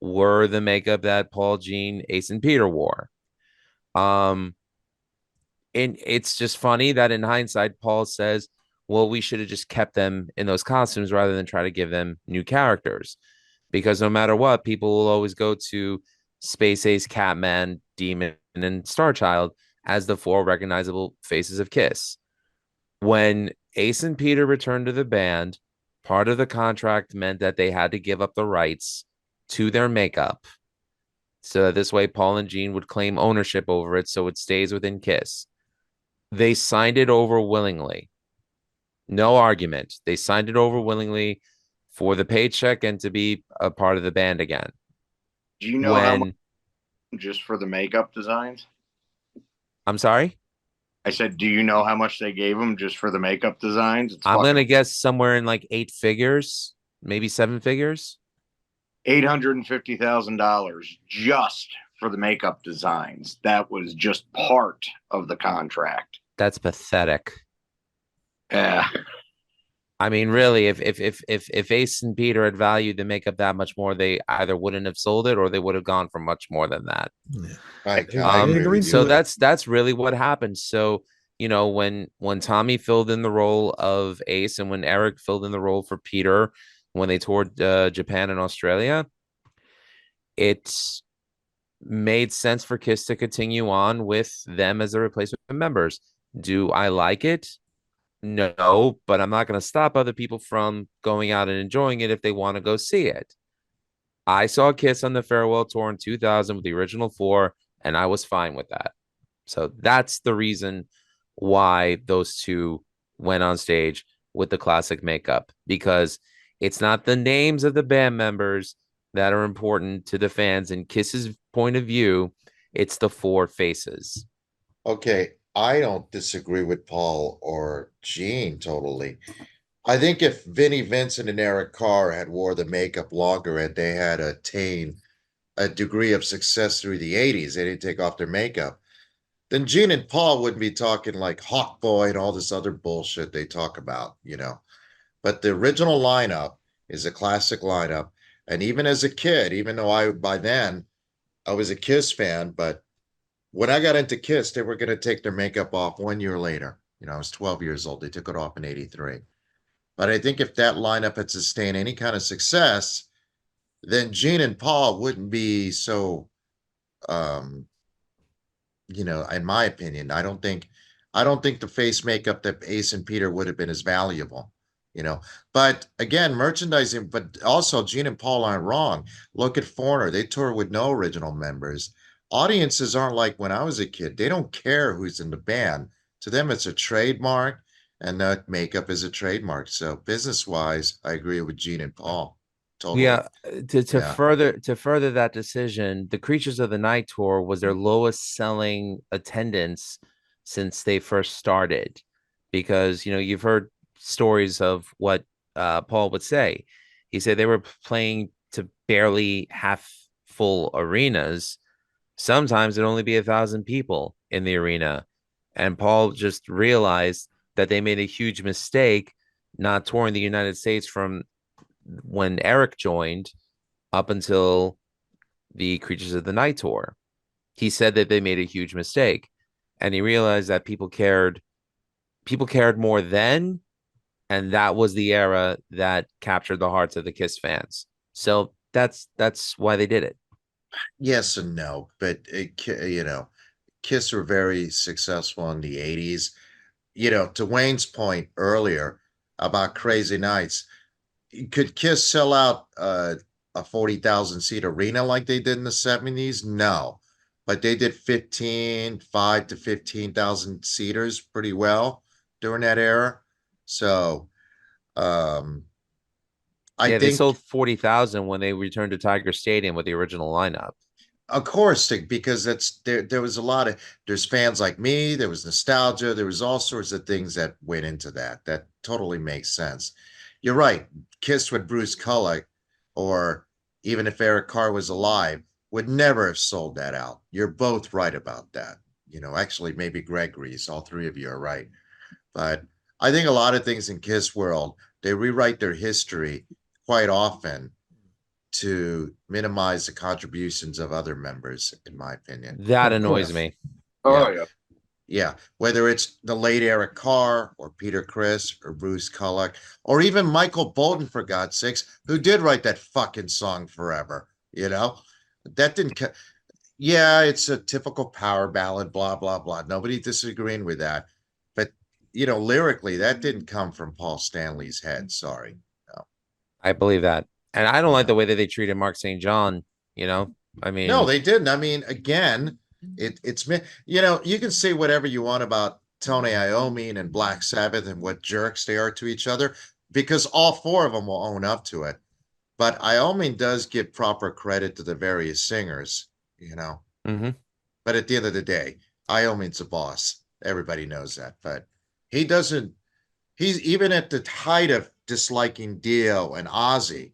Speaker 2: were the makeup that Paul, Gene, Ace, and Peter wore. And it's just funny that in hindsight, Paul says, well, we should have just kept them in those costumes rather than try to give them new characters. Because no matter what, people will always go to Space Ace, Catman, Demon, and Starchild as the 4 recognizable faces of Kiss. When Ace and Peter returned to the band, part of the contract meant that they had to give up the rights to their makeup. So that this way, Paul and Gene would claim ownership over it, so it stays within Kiss. They signed it over willingly. No argument. They signed it over willingly for the paycheck and to be a part of the band again.
Speaker 3: Do you know how much just for the makeup designs?
Speaker 2: I'm sorry?
Speaker 3: I said, do you know how much they gave them just for the makeup designs?
Speaker 2: I'm going to guess somewhere in like 8 figures, maybe 7 figures.
Speaker 3: $850,000 just for the makeup designs. That was just part of the contract.
Speaker 2: That's pathetic.
Speaker 3: Yeah.
Speaker 2: I mean, really, if Ace and Peter had valued the makeup that much more, they either wouldn't have sold it or they would have gone for much more than that.
Speaker 1: Yeah.
Speaker 4: I
Speaker 1: They
Speaker 4: agree
Speaker 1: agreed
Speaker 4: with
Speaker 1: to
Speaker 4: you.
Speaker 2: So
Speaker 1: it.
Speaker 2: that's really what happened. So, you know, when Tommy filled in the role of Ace and when Eric filled in the role for Peter when they toured Japan and Australia, it made sense for Kiss to continue on with them as the replacement members. Do I like it? No, but I'm not going to stop other people from going out and enjoying it if they want to go see it. I saw Kiss on the farewell tour in 2000 with the original four, and I was fine with that. So that's the reason why those two went on stage with the classic makeup, because it's not the names of the band members that are important to the fans in Kiss's point of view. It's the four faces.
Speaker 4: Okay, I don't disagree with Paul or Gene totally. I think if Vinnie Vincent and Eric Carr had wore the makeup longer and they had attained a degree of success through the 80s, they didn't take off their makeup, then Gene and Paul wouldn't be talking like Hawk Boy and all this other bullshit they talk about, you know. But the original lineup is a classic lineup. And even as a kid, even though by then I was a Kiss fan, but when I got into Kiss, they were going to take their makeup off 1 year later. You know, I was 12 years old. They took it off in 83. But I think if that lineup had sustained any kind of success, then Gene and Paul wouldn't be so, um, in my opinion, I don't think the face makeup that Ace and Peter would have been as valuable, you know. But again, merchandising, but also Gene and Paul aren't wrong. Look at Foreigner. They tour with no original members. Audiences aren't like when I was a kid. They don't care who's in the band. To them, it's a trademark, and that makeup is a trademark. So business wise, I agree with Gene and Paul. Totally.
Speaker 2: Yeah, to
Speaker 4: Yeah.
Speaker 2: further that decision, the Creatures of the Night tour was their lowest selling attendance since they first started, because you've heard stories of what Paul would say. He said they were playing to barely half full arenas. Sometimes it'd only be 1,000 people in the arena, and Paul just realized that they made a huge mistake not touring the United States from when Eric joined up until the Creatures of the Night tour. He said that they made a huge mistake, and he realized that people cared more then, and that was the era that captured the hearts of the Kiss fans. So that's why they did it.
Speaker 4: Yes and no, but Kiss were very successful in the 80s. To Wayne's point earlier about Crazy Nights, could Kiss sell out a 40,000 seat arena like they did in the 70s? No, but they did 5 to 15,000 seaters pretty well during that era. So I
Speaker 2: Yeah, they
Speaker 4: think,
Speaker 2: sold 40,000 when they returned to Tiger Stadium with the original lineup.
Speaker 4: of course, because there was a lot of, there's fans like me, there was nostalgia, there was all sorts of things that went into that. That totally makes sense. You're right. Kiss with Bruce Kulick, or even if Eric Carr was alive, would never have sold that out. You're both right about that. Actually, maybe Gregory's, all three of you are right. But I think a lot of things in Kiss world, they rewrite their history quite often to minimize the contributions of other members, in my opinion.
Speaker 2: That
Speaker 1: Of
Speaker 2: annoys
Speaker 1: course.
Speaker 2: me.
Speaker 3: Oh, yeah.
Speaker 4: Yeah, whether it's the late Eric Carr or Peter Criss or Bruce Kulick or even Michael Bolton, for God's sakes, who did write that fucking song Forever, that didn't, yeah, it's a typical power ballad, blah, blah, blah. Nobody disagreeing with that. But, lyrically, that didn't come from Paul Stanley's head. Sorry. No.
Speaker 2: I believe that. And I don't like
Speaker 4: Yeah.
Speaker 2: the way that they treated Mark St. John, I mean,
Speaker 4: No, they didn't. I mean, again, it's you can say whatever you want about Tony Iommi and Black Sabbath and what jerks they are to each other, because all four of them will own up to it. But Iommi does give proper credit to the various singers,
Speaker 2: mhm.
Speaker 4: But at the end of the day, Iommi's a boss. Everybody knows that. But he doesn't. He's even at the height of disliking Dio and Ozzy.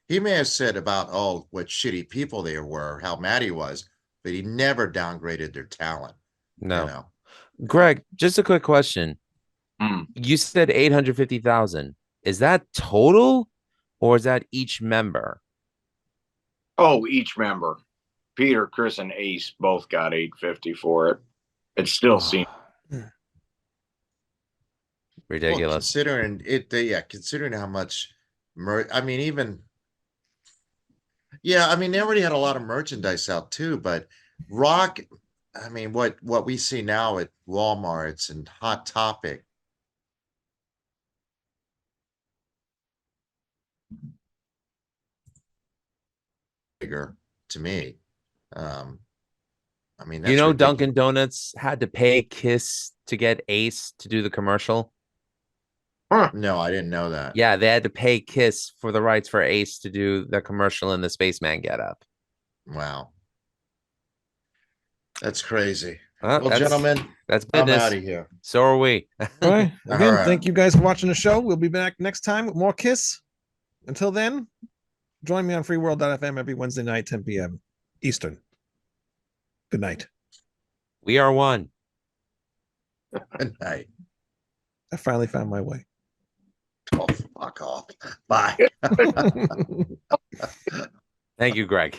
Speaker 4: He may have said about, oh, what shitty people they were, how mad he was, but he never downgraded their talent.
Speaker 2: No.
Speaker 4: You know?
Speaker 2: Greg, just a quick question.
Speaker 3: Mm.
Speaker 2: You said 850,000. Is that total or is that each member?
Speaker 3: Oh, each member. Peter, Chris, and Ace both got 850 for it. It still seems
Speaker 2: Ridiculous.
Speaker 4: Well, considering it, considering how much I mean, even I mean, they already had a lot of merchandise out too, but Rock, I mean, what we see now at Walmart's and Hot Topic. Bigger to me. I mean, that's
Speaker 2: You know,
Speaker 4: ridiculous.
Speaker 2: Dunkin' Donuts had to pay Kiss to get Ace to do the commercial.
Speaker 4: No, I didn't know that.
Speaker 2: Yeah, they had to pay Kiss for the rights for Ace to do the commercial in the Spaceman getup.
Speaker 4: Wow. That's crazy.
Speaker 2: Well,
Speaker 4: Well, gentlemen,
Speaker 2: that's
Speaker 4: I'm
Speaker 2: business.
Speaker 4: out of here.
Speaker 2: So are we.
Speaker 1: All right. Again,
Speaker 4: All right.
Speaker 1: thank you guys for watching the show. We'll be back next time with more Kiss. Until then, join me on freeworld.fm every Wednesday night, 10 p.m. Eastern. Good night.
Speaker 2: We are one.
Speaker 4: Good night.
Speaker 1: I finally found my way.
Speaker 4: Oh, fuck off. Bye.
Speaker 2: Thank you, Greg.